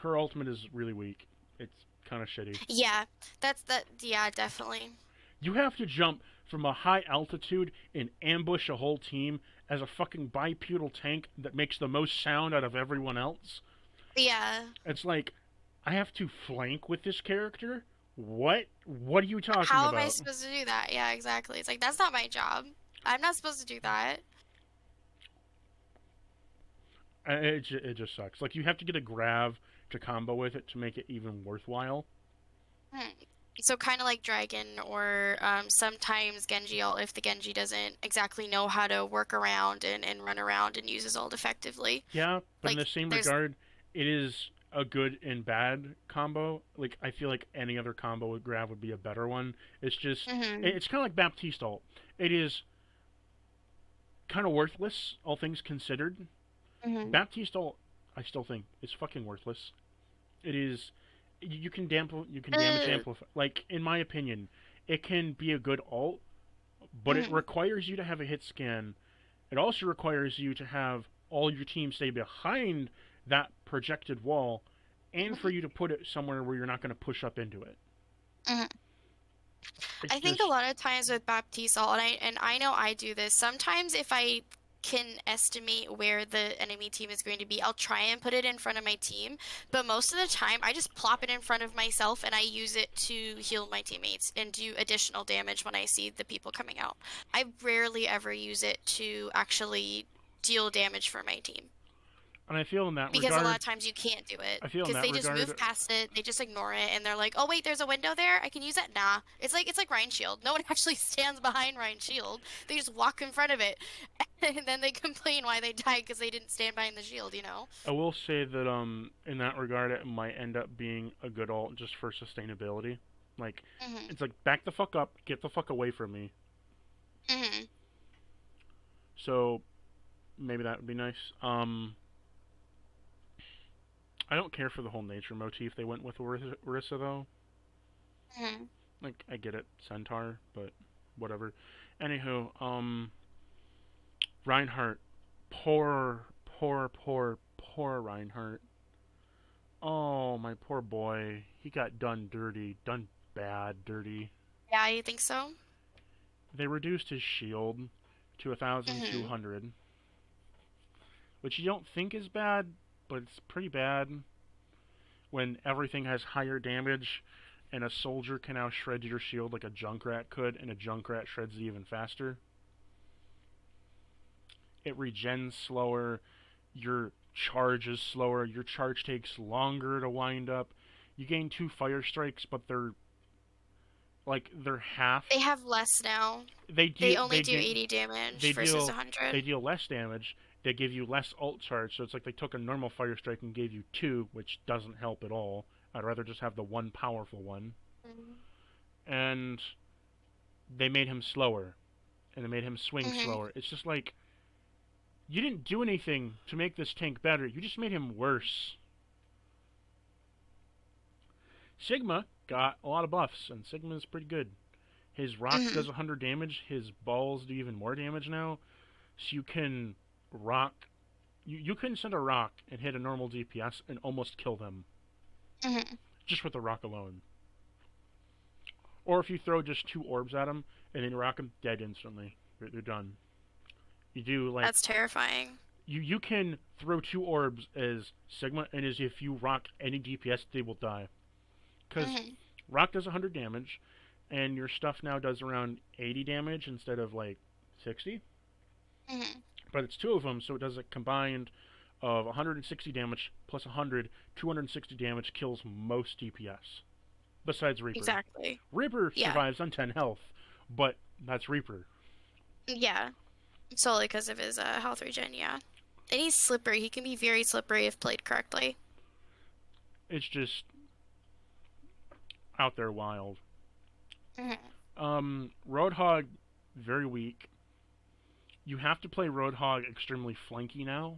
her ultimate is really weak. It's kind of shitty. Yeah, that's that. Yeah, definitely. You have to jump from a high altitude and ambush a whole team as a fucking bipedal tank that makes the most sound out of everyone else. Yeah. It's like I have to flank with this character. What? What are you talking How am I about? supposed to do that? Yeah, exactly. It's like that's not my job. I'm not supposed to do that. It just sucks. Like you have to get a grav to combo with it to make it even worthwhile. Hmm. So kind of like Dragon or sometimes Genji, if the Genji doesn't exactly know how to work around and run around and use his ult effectively. Yeah, but in Like the same there's regard, it is a good and bad combo. Like I feel like any other combo with grav would be a better one. It's just hmm, it's kind of like Baptiste ult. It is kind of worthless, all things considered. hmm, Baptiste ult, I still think is fucking worthless. It is. You can damage uh, amplify. Like in my opinion, it can be a good ult, but it hmm, requires you to have a hit scan. It also requires you to have all your team stay behind that projected wall, and for hmm, you to put it somewhere where you're not going to push up into it. hmm. It's I think a just lot of times with Baptiste ult, and I know I do this. Sometimes if I can estimate where the enemy team is going to be, I'll try and put it in front of my team. But most of the time, I just plop it in front of myself and I use it to heal my teammates and do additional damage when I see the people coming out. I rarely ever use it to actually deal damage for my team. and I feel in that Because a lot regard, of times you can't do it. I feel in Because that they just regard, move past it, they just ignore it, and they're like, "Oh wait, there's a window there. I can use that." Nah, it's like Ryan Shield. No one actually stands behind Ryan Shield. They just walk in front of it, and then they complain why they died because they didn't stand behind the shield. You know? I will say that in that regard, it might end up being a good ult just for sustainability. Like, Mhm. it's like back the fuck up, get the fuck away from me. Mhm. So maybe that would be nice. I don't care for the whole nature motif they went with Orisa though. Mhm. Like I get it, Centaur, but whatever. Anywho, Reinhardt, poor Reinhardt. Oh, my poor boy. He got done dirty. Done bad dirty. Yeah, you think so? They reduced his shield to Mm-hmm. 1,200, which you don't think is bad, but it's pretty bad when everything has higher damage and a soldier can now shred your shield like a Junkrat could, and a Junkrat shreds it even faster. It regens slower, your charge is slower, your charge takes longer to wind up. You gain 2 fire strikes, but they're half. They have less now. They They do only they do do 80 damage they versus deal 100. they deal less damage. They give you less ult charge, so it's like they took a normal fire strike and gave you two, which doesn't help at all. I'd rather just have the one powerful one. And they made him slower, and they made him swing Mm-hmm. slower. It's just like you didn't do anything to make this tank better. You just made him worse. Sigma got a lot of buffs, and Sigma is pretty good. His rock Mm-hmm. does 100 damage. His balls do even more damage now. So you can rock. You can send a rock and hit a normal DPS and almost kill them Mm-hmm. just with the rock alone. Or if you throw just 2 orbs at them and then rock them, dead instantly. They're done. You do like That's terrifying. you can throw 2 orbs as Sigma, and as if you rock any DPS, they will die. Because Mm-hmm. rock does 100 damage, and your stuff now does around 80 damage instead of like 60. Mm-hmm. But it's two of them, so it does a combined of 160 damage plus 100, 260 damage kills most DPS. Besides Reaper. Exactly. Reaper Yeah. survives on 10 health, but that's Reaper. Yeah. Solely because of his health regen, yeah. And he's slippery. He can be very slippery if played correctly. It's just out there wild. Mm-hmm. Roadhog, very weak. You have to play Roadhog extremely flanky now.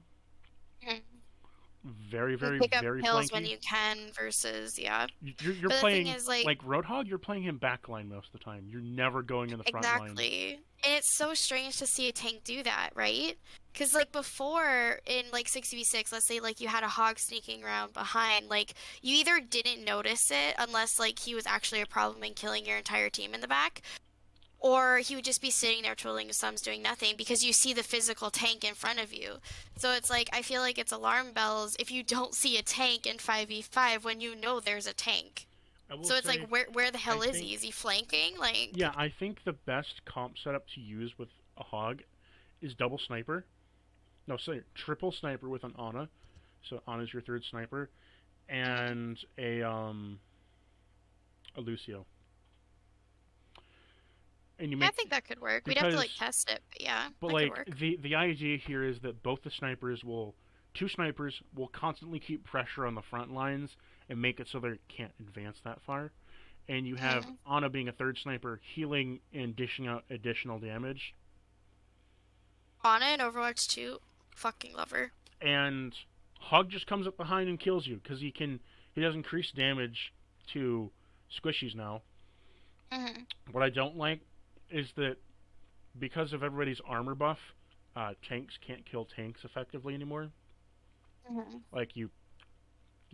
Very, You very, pick up very kills when flanky. you can versus, yeah. You're But the thing playing, is, like, like Roadhog, you're playing him backline most of the time. You're never going in the front line. exactly. And it's so strange to see a tank do that, right? Because, like, before in, like, 6v6, let's say, like, you had a hog sneaking around behind, like, you either didn't notice it unless, like, he was actually a problem in killing your entire team in the back, or he would just be sitting there twiddling his thumbs doing nothing because you see the physical tank in front of you. So it's like, I feel like it's alarm bells if you don't see a tank in 5v5 when you know there's a tank. I will So it's like, say, where the I hell is he? think, Is he flanking? yeah, Like, I think the best comp setup to use with a Hog is double sniper. No, sorry, triple sniper with an Ana. So Ana's your third sniper, mhm. and a Lucio. And you I make think that could work. We'd have to like because test it, but yeah, but that could like work. the idea here is that both the snipers will two snipers will constantly keep pressure on the front lines and make it so they can't advance that far. And you have Hmm. Ana being a third sniper healing and dishing out additional damage. Ana in Overwatch 2, fucking love her. And Hog just comes up behind and kills you because he does increased damage to squishies now. Hmm. What I don't like is that because of everybody's armor buff, tanks can't kill tanks effectively anymore. Hmm. Like you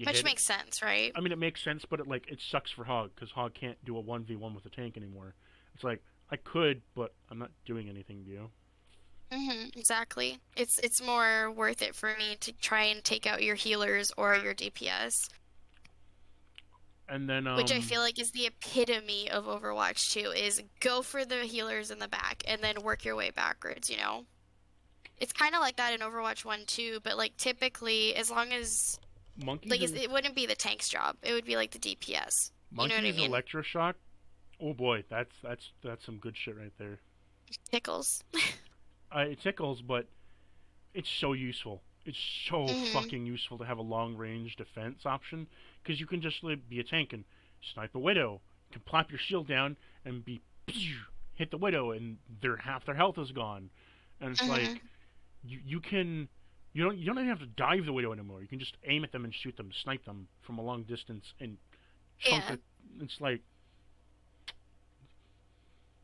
Which hit it. makes sense, right? I mean, it makes sense, but it sucks for Hog because Hog can't do a 1v1 with a tank anymore. It's like I could, but I'm not doing anything to you. Exactly. It's more worth it for me to try and take out your healers or your DPS, And then which I feel like is the epitome of Overwatch 2, is go for the healers in the back and then work your way backwards, you know? It's kind of like that in Overwatch 1 too, but like typically as long as monkeys like and it wouldn't be the tank's job. It would be like the DPS. You know what I monkeys mean? electroshock. Oh boy, that's some good shit right there. Tickles. It tickles, but it's so useful. It's so Hmm. fucking useful to have a long range defense option because you can just be a tank and snipe a widow. You can plop your shield down and be hit the widow, and their half their health is gone. And it's Hmm. like you can you don't even have to dive the widow anymore. You can just aim at them and shoot them, snipe them from a long distance, and chunk Yeah. the. It's like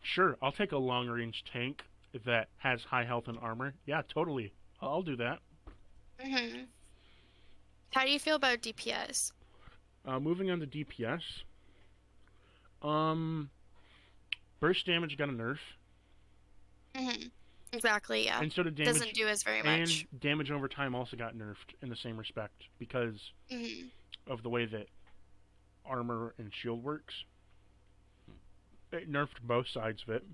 sure, I'll take a long range tank that has high health and armor. Yeah, totally. I'll do that. Hmm. How do you feel about DPS? Moving on to DPS. Um, burst damage got a nerf, Hmm. Exactly, yeah. and so did Doesn't damage, do as very and much. damage over time also got nerfed in the same respect because Hmm. of the way that armor and shield works. It nerfed both sides of it.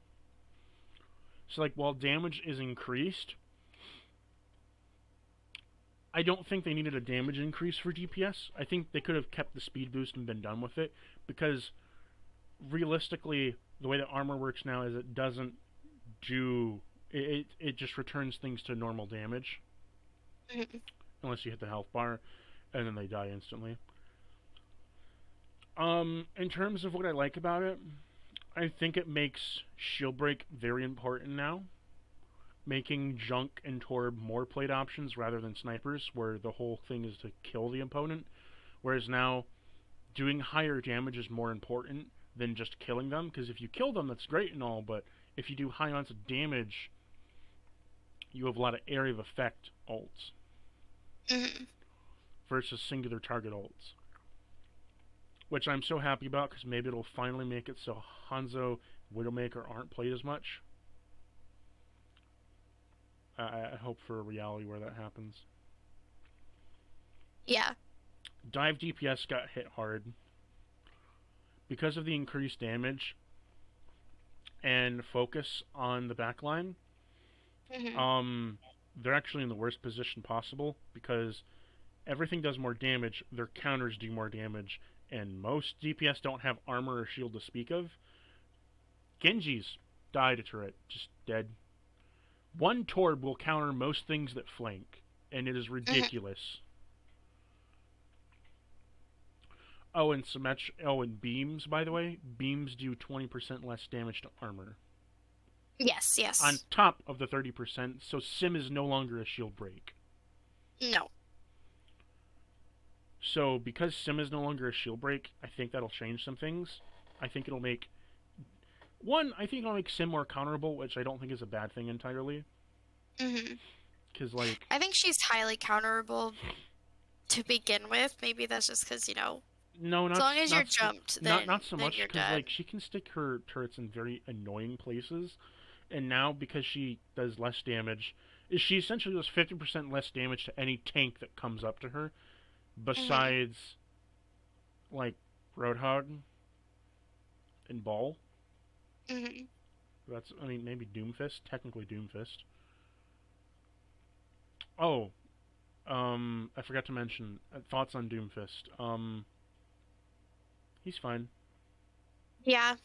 So like while damage is increased, I don't think they needed a damage increase for DPS. I think they could have kept the speed boost and been done with it because realistically, the way that armor works now is it doesn't do it just returns things to normal damage Hmm. unless you hit the health bar and then they die instantly. In terms of what I like about it, I think it makes shield break very important now, making junk and torb more played options rather than snipers, where the whole thing is to kill the opponent. Whereas now, doing higher damage is more important than just killing them, because if you kill them, that's great and all, but if you do high amounts of damage, you have a lot of area of effect ults Hmm. versus singular target ults, which I'm so happy about because maybe it'll finally make it so Hanzo, Widowmaker aren't played as much. I hope for a reality where that happens. Yeah. Dive DPS got hit hard because of the increased damage and focus on the backline. Hmm. Um, they're actually in the worst position possible because everything does more damage, their counters do more damage, and most DPS don't have armor or shield to speak of. Genji's died a turret, just dead. One Torb will counter most things that flank, and it is Hmm. ridiculous. Oh, and Symmetry. Oh, and beams, by the way. Beams do 20% less damage to armor. Yes, On yes. top of the 30%, so Sim is no longer a shield break. No. So, because Sim is no longer a shield break, I think that'll change some things. I think it'll make. One, I think it'll make Sim more counterable, which I don't think is a bad thing entirely. Hmm. Because, like. I think she's highly counterable to begin with. Maybe that's just because, No, as not long as you're not jumped, not then so then much you're because like dead. she can stick her turrets in very annoying places, and now because she does less damage, she essentially does 50% less damage to any tank that comes up to her, Hmm. besides like Roadhog and Ball. Hmm. That's I mean maybe Doomfist, technically Doomfist. Oh, I forgot to mention thoughts on Doomfist. He's fine. Yeah,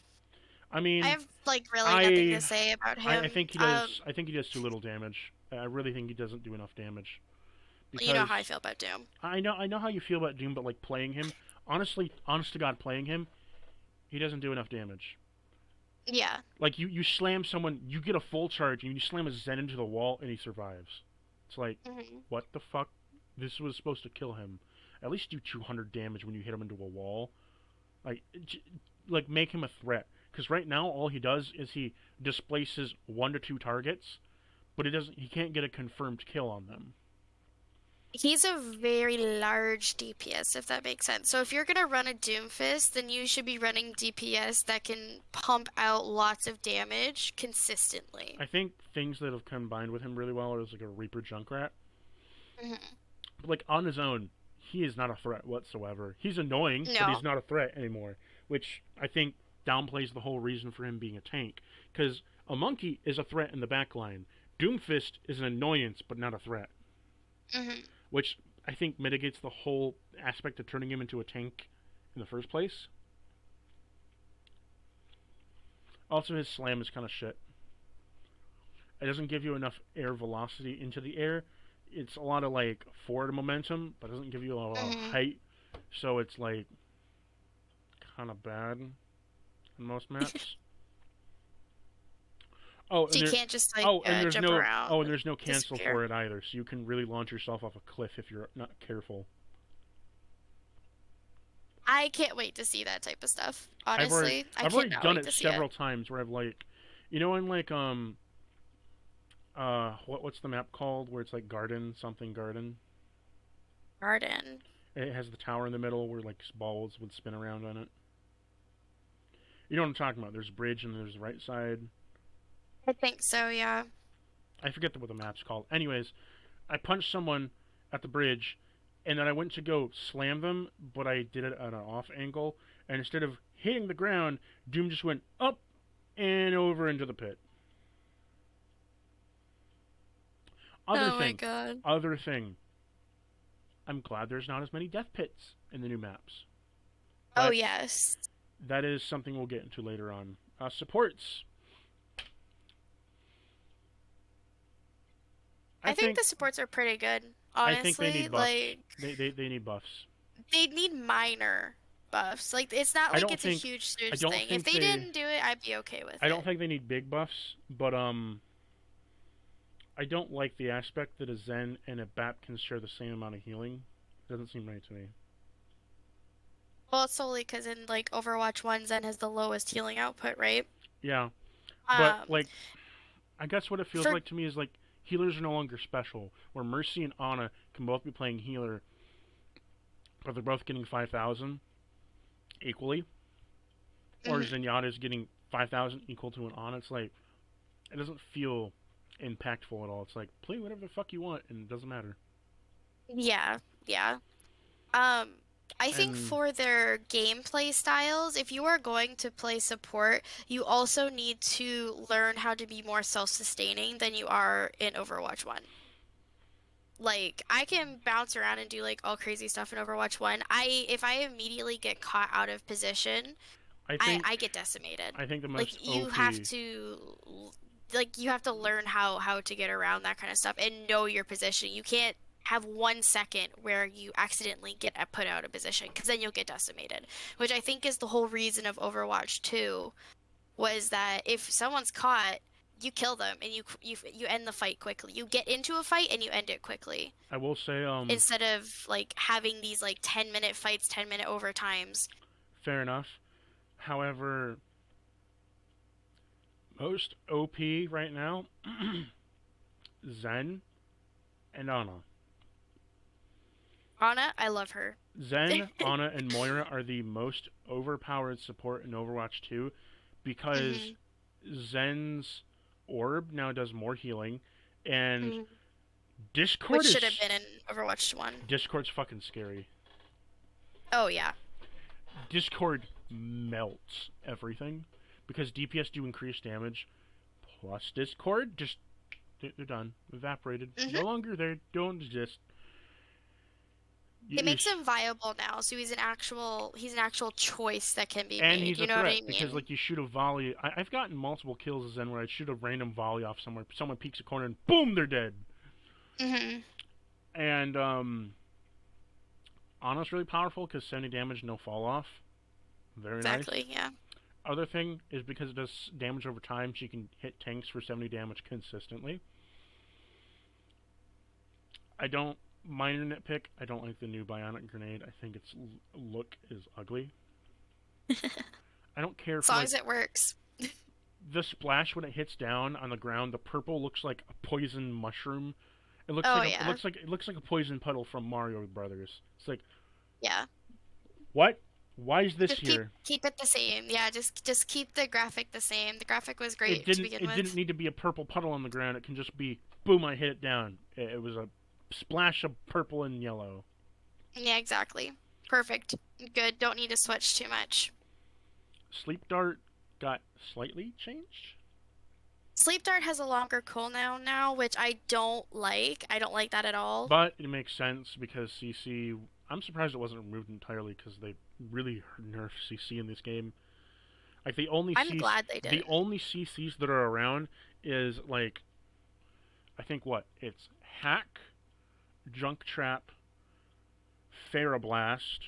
I I mean, have like really nothing to I say about I him. think he does. I think he does too little damage. I really think he doesn't do enough damage You know because how I feel about Doom. I know how you feel about Doom, but like playing him, honestly, honest to God, playing him, he doesn't do enough damage. Yeah. Like you slam someone, you get a full charge, and you slam a Zen into the wall, and he survives. It's like, Hmm. what the fuck? This was supposed to kill him. At least do 200 damage when you hit him into a wall. Like, like make him a threat. Because right now, all he does is he displaces 1 to 2 targets, but he doesn't. He can't get a confirmed kill on them. He's a very large DPS, if that makes sense. So if you're gonna run a Doomfist, then you should be running DPS that can pump out lots of damage consistently. I think things that have combined with him really well is like a Reaper Junkrat. Hmm. But like on his own, he is not a threat whatsoever. He's annoying, but he's No. not a threat anymore, which I think downplays the whole reason for him being a tank. Because a monkey is a threat in the backline. Doomfist is an annoyance, but not a threat, Hmm. which I think mitigates the whole aspect of turning him into a tank in the first place. Also, his slam is kind of shit. It doesn't give you enough air velocity into the air. It's a lot of like forward momentum, but it doesn't give you a lot of Hmm. height. So it's like kind of bad in most maps. Oh, So and you there, can't just like oh, and there's jump no, around oh, and and there's no cancel disappear. for it either. So you can really launch yourself off a cliff if you're not careful. I can't wait to see that type of stuff. I've already, Honestly, I I've already cannot done wait it to see it. several times where I've like, in like what's the map called where it's like garden something garden? Garden. It has the tower in the middle where like balls would spin around on it. You know what I'm talking about? There's a bridge and there's the right side. I think so, yeah. I forget what the map's called. Anyways, I punched someone at the bridge, and then I went to go slam them, but I did it at an off angle, and instead of hitting the ground, Doom just went up and over into the pit. Other Oh my thing, God. other thing. I'm glad there's not as many death pits in the new maps, Oh but yes. that is something we'll get into later on. Supports. I I think think the supports are pretty good. I think they Honestly, need buffs. like They need buffs. they need minor buffs. Like it's not I like don't it's a think huge I huge don't thing. If think they they didn't do it, I'd be okay with I don't it. think they need big buffs, but I don't like the aspect that a Zen and a Bap can share the same amount of healing. Doesn't seem right to me. Well, it's solely because in like Overwatch 1, Zen has the lowest healing output, right? Yeah, but Um, like I guess what it feels for like to me is like healers are no longer special. Where Mercy and Ana can both be playing healer, but they're both getting 5,000 equally, or mhm. Zenyatta is getting 5,000 equal to an Ana. It's like it doesn't feel impactful at all. It's like play whatever the fuck you want, and it doesn't matter. Yeah, yeah. Um, I think And for their gameplay styles, if you are going to play support, you also need to learn how to be more self-sustaining than you are in Overwatch 1. Like, I can bounce around and do like all crazy stuff in Overwatch 1. If I immediately get caught out of position, I I think get decimated. I think the Like most you have OP. to like you have to learn how to get around that kind of stuff and know your position. You can't have 1 second where you accidentally get put out of position because then you'll get decimated, which I think is the whole reason of Overwatch 2 was that if someone's caught, you kill them and you end the fight quickly. You get into a fight and you end it quickly I will say instead of like having these like 10-minute fights, 10-minute overtimes. fair enough. However, most OP right now, Zen and Ana. Ana, I love her. Zen, Ana, and Moira are the most overpowered support in Overwatch 2 because hmm Zen's orb now does more healing, and hmm Discord Which should have is been in Overwatch 1. Discord's fucking scary. Oh yeah. Discord melts everything because DPS do increased damage. Plus Discord, just they're done, evaporated, no hmm longer there, don't exist. It You, makes him viable now, so he's an actual choice that can be and made. he's a You know what threat I because mean? like you shoot a volley. I've gotten multiple kills as Zen where I shoot a random volley off somewhere. Someone peeks a corner and boom, they're dead. hmm And Ana's really powerful because 70 damage, no fall off. Very nice. Exactly, yeah. Other thing is because it does damage over time, she can hit tanks for 70 damage consistently. I don't minor nitpick. I don't like the new bionic grenade. I think its look is ugly. I don't care As for long like as it works. the splash when it hits down on the ground. The purple looks like a poison mushroom. Oh yeah. It looks like a poison puddle from Mario Brothers. It's like Yeah. what? Why is this Just keep here? keep it the same. Yeah, just keep the graphic the same. The graphic was great to begin It didn't with. need to be a purple puddle on the ground. It can just be boom. I hit it down. It was a splash of purple and yellow. Yeah, exactly. Perfect. Good. Don't need to switch too much. Sleep Dart got slightly changed, Sleep Dart has a longer cooldown now, which I don't like. I don't like that at all. but it makes sense because CC. I'm surprised it wasn't removed entirely because they really nerfed CC in this game. Like I'm glad they The didn't. only CCs that are around is like I think what it's Hack, Junk Trap, Therablast.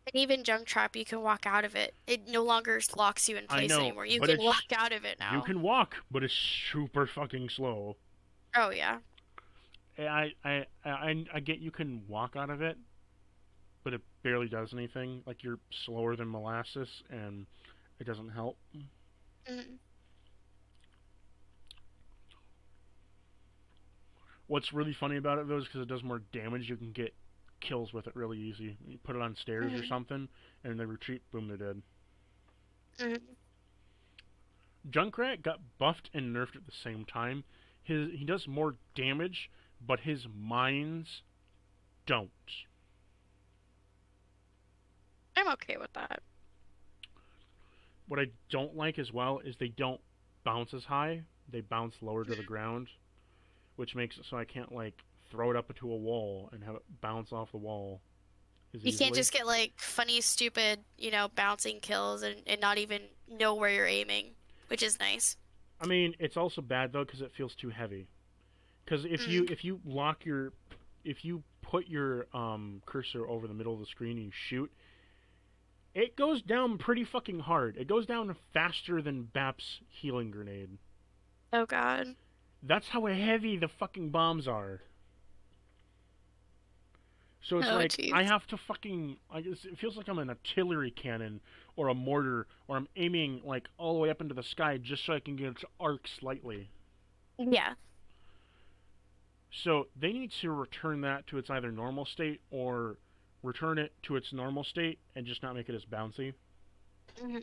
And even Junk Trap, you can walk out of it. It no longer locks you in I place know, anymore. You but can it's walk out of it you now. can walk, but it's super fucking slow. Oh yeah. I get you can walk out of it, but it barely does anything. Like you're slower than molasses, and it doesn't help. Mhm. What's really funny about it though is because it does more damage, you can get kills with it really easy. You put it on stairs or Hmm. something, and they retreat. Boom, they're dead. Hmm. Junkrat got buffed and nerfed at the same time. He does more damage, but his mines don't. I'm okay with that. What I don't like as well is they don't bounce as high. They bounce lower to the Mhm. ground, which makes it so I can't like throw it up into a wall and have it bounce off the wall as You can't easily. just get like funny, stupid, bouncing kills and not even know where you're aiming, which is nice. I mean, it's also bad though because it feels too heavy. Because Mm. if you lock your if you put your cursor over the middle of the screen and you shoot, it goes down pretty fucking hard. It goes down faster than Bap's healing grenade. Oh God. That's how heavy the fucking bombs are. So it's Oh like I jeez. have to fucking. I guess it feels like I'm an artillery cannon or a mortar, or I'm aiming like all the way up into the sky just so I can get it to arc slightly. Yeah. So they need to return that to its either normal state or return it to its normal state and just not make it as bouncy. Hmm.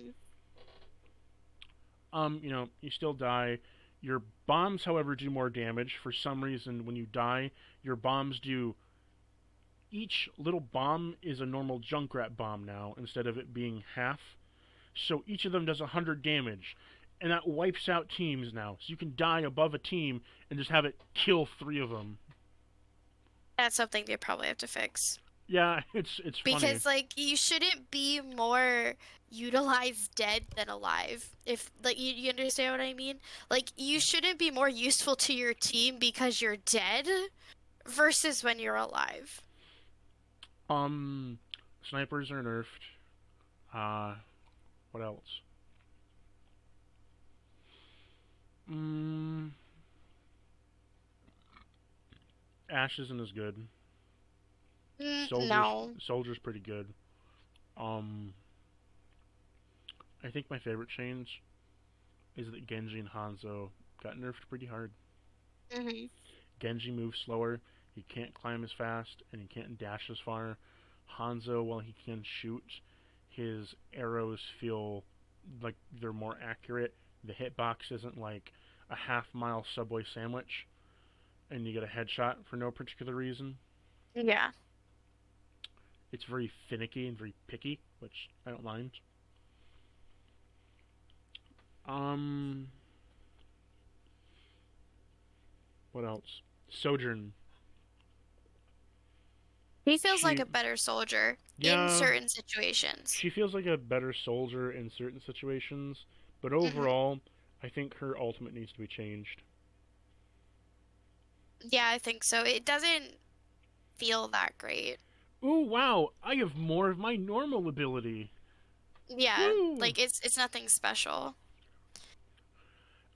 You still die. Your bombs, however, do more damage. For some reason, when you die, your bombs do. Each little bomb is a normal Junkrat bomb now, instead of it being half. So each of them does 100 damage. And that wipes out teams now. So you can die above a team and just have it kill three of them. That's something they probably have to fix. Yeah, it's funny. Because like you shouldn't be more utilized dead than alive. If like you understand what I mean? Like you shouldn't be more useful to your team because you're dead versus when you're alive. Um, Snipers are nerfed. What else? Mm, Ash isn't as good. No. Soldier's pretty good. Um, I think my favorite change is that Genji and Hanzo got nerfed pretty hard. Hmm. Genji moves slower, he can't climb as fast, and he can't dash as far. Hanzo, while he can shoot, his arrows feel like they're more accurate. The hitbox isn't like a half mile Subway sandwich, and you get a headshot for no particular reason. Yeah. It's very finicky and very picky, which I don't mind. Um, what else? Sojourn. He feels like She, a better soldier in yeah, certain situations. she feels like a better soldier in certain situations, but Hmm. overall, I think her ultimate needs to be changed. Yeah, I think so. It doesn't feel that great. Ooh, wow! I have more of my normal ability. Yeah, Woo! like it's nothing special.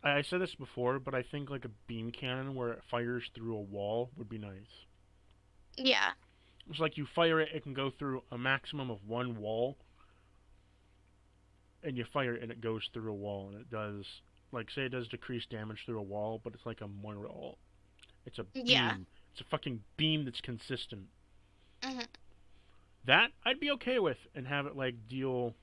I said this before, but I think like a beam cannon where it fires through a wall would be nice. Yeah. It's like you fire it, it can go through a maximum of one wall, and you fire it and it goes through a wall, and it does like say it does decrease damage through a wall, but it's like a mortar wall. It's a Yeah. beam. It's a fucking beam that's consistent. Hmm. That I'd be okay with and have it like deal.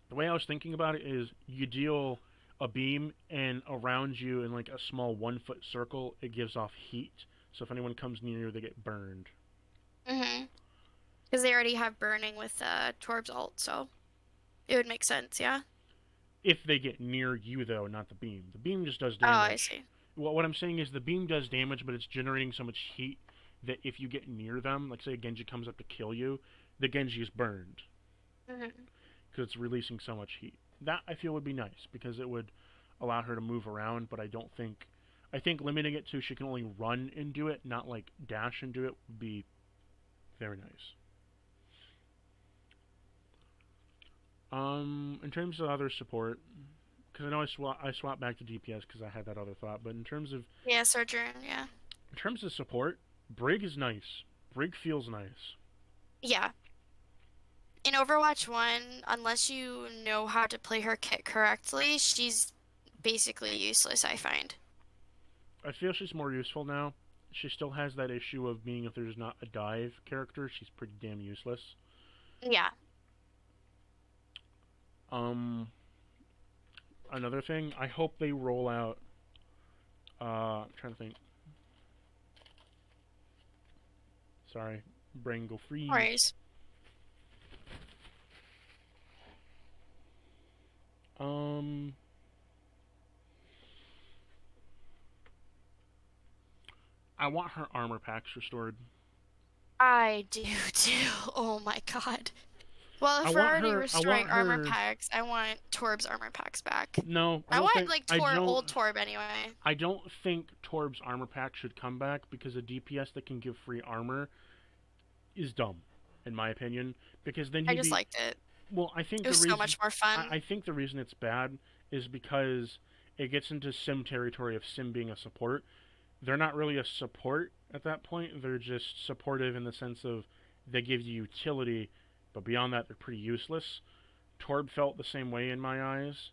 The way I was thinking about it is you deal a beam and around you in like a small 1 foot circle, it gives off heat. So if anyone comes near you, they get burned. Hmm. Because they already have burning with Torb's ult, so it would make sense, yeah. If they get near you, though, not the beam. The beam just does Oh, I damage. see. What I'm saying is the beam does damage, but it's generating so much heat that if you get near them, like say a Genji comes up to kill you, the Genji is burned Hmm. because it's releasing so much heat. That I feel would be nice because it would allow her to move around, but I don't think. I think limiting it to she can only run and do it, not like dash and do it, would be very nice. In terms of other support, because I know I swapped back to DPS because I had that other thought, but Yeah, Sojourn, yeah. in terms of support, Brig is nice. Brig feels nice. Yeah. In Overwatch 1, unless you know how to play her kit correctly, she's basically useless, I find. I feel she's more useful now. she still has that issue of being, if there's not a dive character, she's pretty damn useless. Yeah. Um, Another thing, I hope they roll out. I'm trying to think. Sorry, brain go No freeze. worries. Um, I want her armor packs restored. I do too. Oh my God. Well, I if we're want already her. I restoring want armor her. packs, I want Torb's armor packs back. No, I I don't want think. like I don't. old Torb anyway. I don't think Torb's armor pack should come back because a DPS that can give free armor is dumb, in my opinion. Because then I he'd just be. liked it. Well, I think It the was so reason. much more fun. I think the reason it's bad is because it gets into Sim territory of Sim being a support. They're not really a support at that point. They're just supportive in the sense of they give you utility, but beyond that, they're pretty useless. Torb felt the same way in my eyes.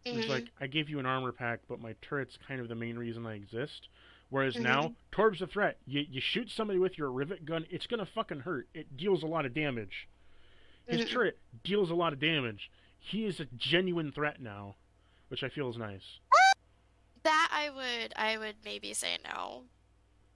It was Mhm. like, I gave you an armor pack, but my turret's kind of the main reason I exist. Whereas now, Mhm. Torb's a threat. You shoot somebody with your rivet gun, it's gonna fucking hurt. It deals a lot of damage. His Mhm. turret deals a lot of damage. He is a genuine threat now, which I feel is nice. That I would maybe say no.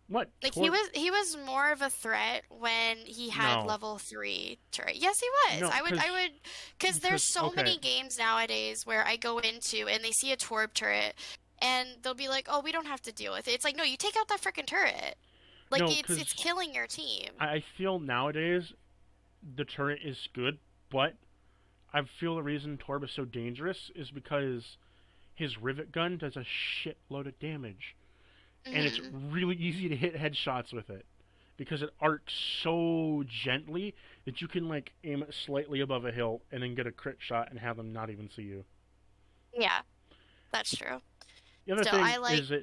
What? Like Torb? he was more of a threat when he had No. level 3 turret. Yes, he was. No, I would because there's so okay. many games nowadays where I go into and they see a Torb turret and they'll be like, "Oh, we don't have to deal with it." It's like, "No, you take out that freaking turret." Like No, it's because killing your team. I feel nowadays the turret is good, but I feel the reason Torb is so dangerous is because his rivet gun does a shitload of damage. And it's Mhm. really easy to hit headshots with it. Because it arcs so gently that you can like aim it slightly above a hill and then get a crit shot and have them not even see you. Yeah, that's true. The other Still, thing is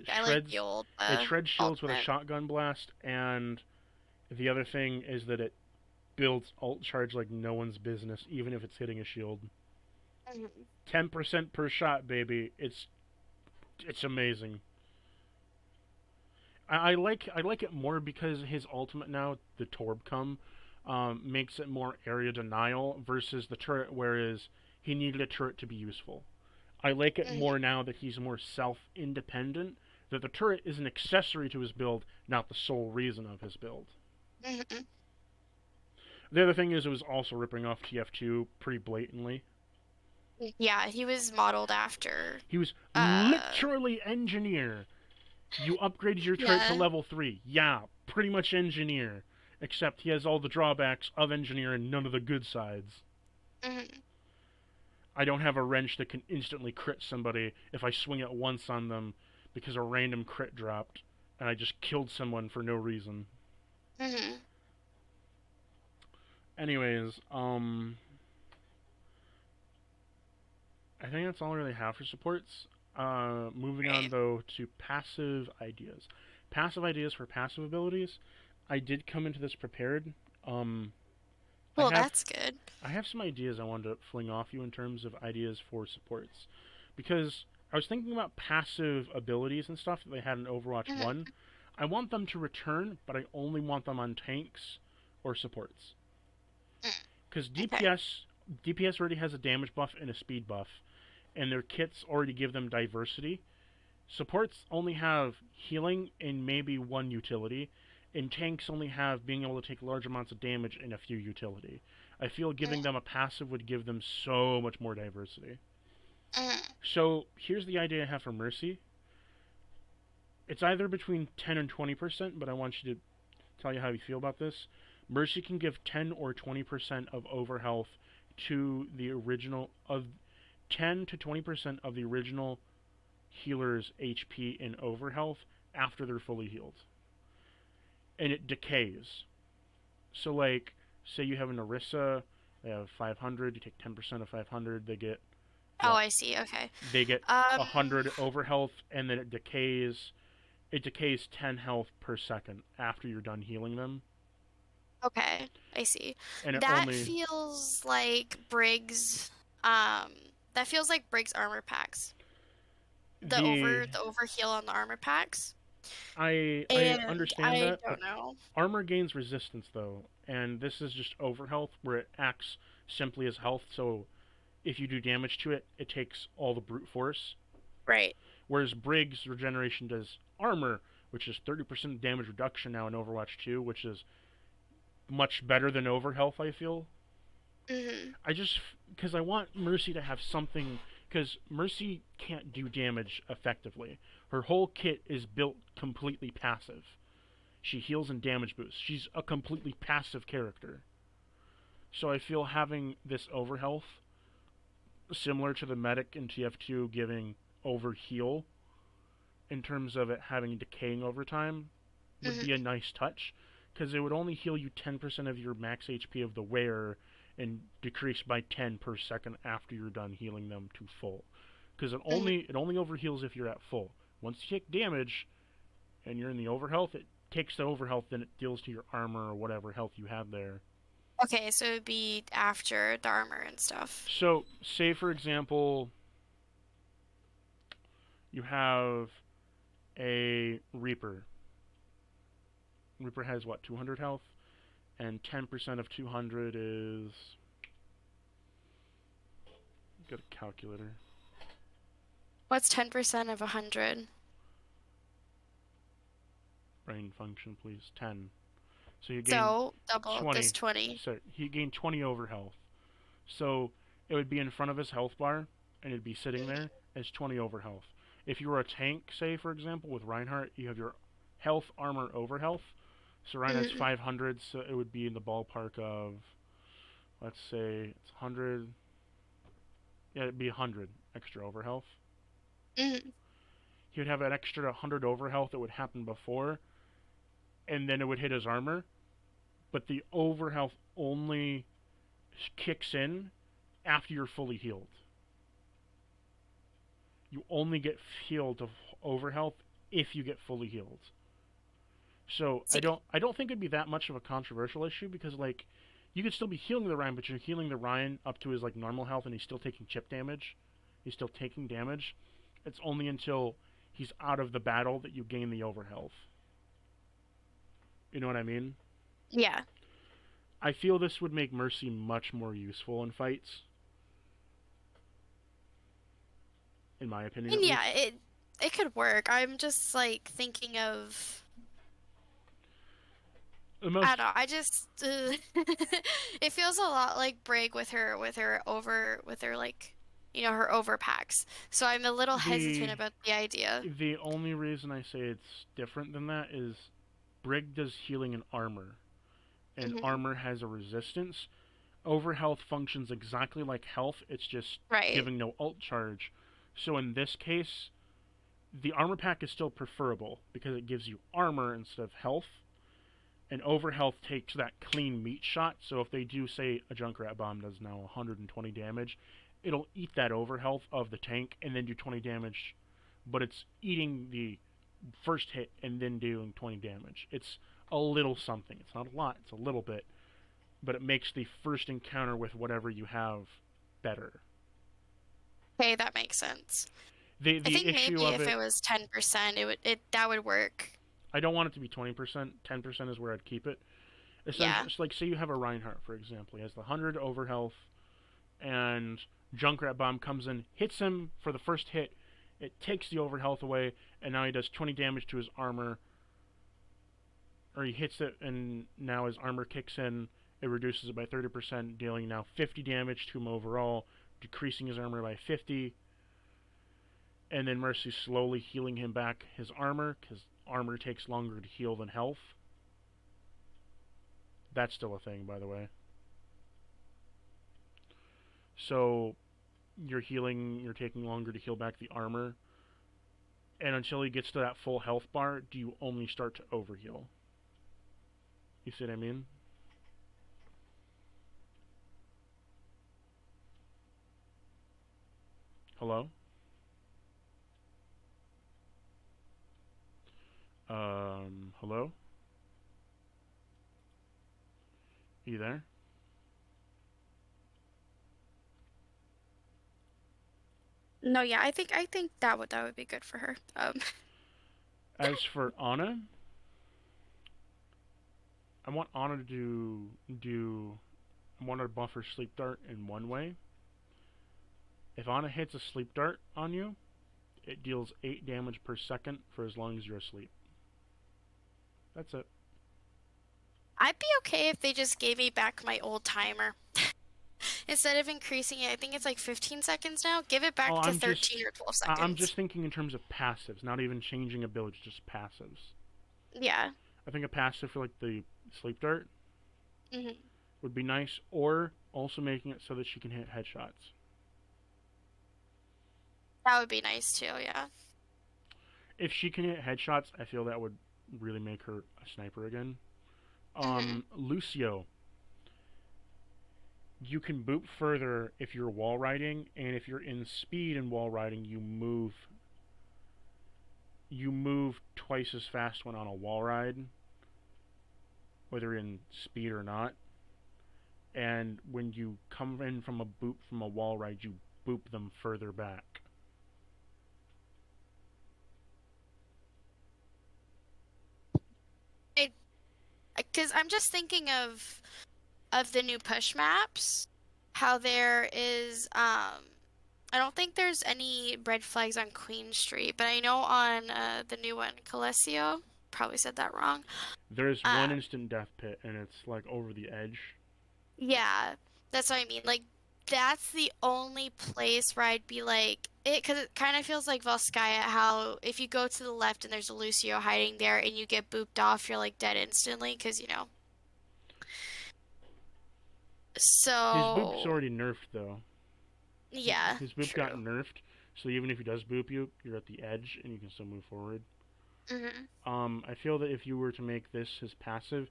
I like the old it shreds shields with a ultimate. shotgun blast, and the other thing is that it builds alt charge like no one's business, even if it's hitting a shield. Mhm. 10% per shot, baby. It's amazing. I like it more because his ultimate now, the Torb come, makes it more area denial versus the turret, whereas he needed a turret to be useful. I like it more Mhm. now that he's more self independent, that the turret is an accessory to his build, not the sole reason of his build. Mhm. The other thing is, it was also ripping off TF2 pretty blatantly. Yeah, he was modeled after. He was Uh, literally engineer. You upgraded your turret to yeah. level 3. Yeah, pretty much engineer. Except he has all the drawbacks of engineer and none of the good sides. Mhm. I don't have a wrench that can instantly crit somebody if I swing it once on them because a random crit dropped and I just killed someone for no reason. Mhm. Anyways, I think that's all I really have for supports. Moving on Right. though to passive ideas. Passive ideas for passive abilities. I did come into this prepared. Um, I Well, have that's good. I have some ideas I wanted to fling off you in terms of ideas for supports, because I was thinking about passive abilities and stuff that they had in Overwatch Mhm. 1. I want them to return, but I only want them on tanks or supports. Mm. Because Okay. DPS already has a damage buff and a speed buff, and their kits already give them diversity. Supports only have healing and maybe one utility, and tanks only have being able to take large amounts of damage and a few utility. I feel giving Mhm. them a passive would give them so much more diversity. Mhm. So here's the idea I have for Mercy. It's either between 10 and 20%, but I want you to tell you how you feel about this. Mercy can give 10 or 20% of overhealth to the original of 10 to 20% of the original healer's HP and overhealth after they're fully healed. And it decays. So, like, say you have an Orisa, they have 500, you take 10% of 500, they get Oh, what? I see. Okay. They get Um, 100 overhealth, and then it decays. It decays 10 health per second after you're done healing them. okay. I see. And it That only. feels like Briggs. Um, that feels like Briggs armor packs. The. The overheal on the armor packs. I And understand I that, but don't know. armor gains resistance though, and this is just overhealth where it acts simply as health. So if you do damage to it, it takes all the brute force. Right. Whereas Briggs regeneration does armor, which is 30% damage reduction now in Overwatch 2, which is much better than overhealth. I feel. Hmm. I just because I want Mercy to have something because Mercy can't do damage effectively. Her whole kit is built completely passive. She heals and damage boosts. She's a completely passive character. So I feel having this overhealth, similar to the medic in TF2 giving over heal in terms of it having decaying over time, would be a Hmm. nice touch. Because it would only heal you 10% of your max HP of the wearer and decrease by 10 per second after you're done healing them to full. Because Hmm. it only overheals if you're at full. Once you take damage and you're in the overhealth, it takes the overhealth, then it deals to your armor or whatever health you have there. Okay, so it'd be after the armor and stuff. So, say for example, you have a Reaper. Reaper has what, 200 health? And 10% of 200 is. Get a calculator. What's 10% of 100? Brain function, please. 10. So you gain So double this 20. 20. So he gained 20 over health. So it would be in front of his health bar, and it'd be sitting there as 20 over health. If you were a tank, say for example, with Reinhardt, you have your health, armor, over health. So Reinhardt's Hmm. 500, so it would be in the ballpark of, let's say it's 100. Yeah, it'd be 100 extra over health. Hmm. He would have an extra 100 over health that would happen before, and then it would hit his armor. But the over health only kicks in after you're fully healed. You only get healed of over health if you get fully healed. So See. I don't think it'd be that much of a controversial issue because like you could still be healing the Ryan, but you're healing the Ryan up to his like normal health and he's still taking chip damage. He's still taking damage. It's only until he's out of the battle that you gain the over health. You know what I mean? Yeah. I feel this would make Mercy much more useful in fights, in my I opinion at mean, yeah, least. it could work. I'm just like thinking of The I most don't know. I just it feels a lot like Brig with her like her overpacks. So I'm a little hesitant the about the idea. the only reason I say it's different than that is Brig does healing and armor, and Hmm. armor has a resistance. Over health functions exactly like health, it's just Right. giving no ult charge. So in this case, the armor pack is still preferable because it gives you armor instead of health. And over health takes that clean meat shot. So if they do say a Junkrat bomb does now 120 damage, it'll eat that over health of the tank and then do 20 damage. But it's eating the first hit and then doing 20 damage. It's a little something. It's not a lot. It's a little bit, but it makes the first encounter with whatever you have better. Okay, that makes sense. I The think issue maybe of if it, it was 10%, it that would work. I don't want it to be 20%. 10% is where I'd keep it. Essentially, Yeah. it's like say you have a Reinhardt, for example. He has the 100 over health, and Junkrat Bomb comes in, hits him for the first hit. It takes the over health away, and now he does 20 damage to his armor. Or he hits it, and now his armor kicks in. It reduces it by 30%, dealing now 50 damage to him overall, decreasing his armor by 50. And then Mercy slowly healing him back his armor, because armor takes longer to heal than health. That's still a thing, by the way. So you're taking longer to heal back the armor, and until he gets to that full health bar, do you only start to overheal? You see what I mean? Hello? Hello? You there? No, yeah, I think that would be good for her. As for Ana, I want Ana to do. I want to buff her sleep dart in one way. If Ana hits a sleep dart on you, it deals 8 damage per second for as long as you're asleep. That's it. I'd be okay if they just gave me back my old timer. Instead of increasing it, I think it's like 15 seconds now. Give it Oh, back to 13 or 12 I'm seconds. just thinking in terms of passives, not even changing abilities, just passives. Yeah. I think a passive for like the sleep dart Hmm. would be nice, or also making it so that she can hit headshots. That would be nice too, yeah. If she can hit headshots, I feel that would really make her a sniper again. Hmm. Lucio, you can boop further if you're wall riding, and if you're in speed and wall riding, you move twice as fast when on a wall ride, whether in speed or not. And when you come in from a boop from a wall ride, you boop them further back. I, because I'm just thinking of the new push maps, how there is I don't think there's any red flags on Queen Street, but I know on the new one, Coliseo, probably said that wrong. There's one Um, instant death pit, and it's like over the edge. yeah, that's what I mean. Like that's the only place where I'd be like it, because it kind of feels like Volskaya, how if you go to the left and there's a Lucio hiding there and you get booped off, you're like dead instantly because you know. His boop's So already nerfed though. yeah, His boop got true. nerfed, so even if he does boop you, you're at the edge and you can still move forward. Hmm. I feel that if you were to make this his passive,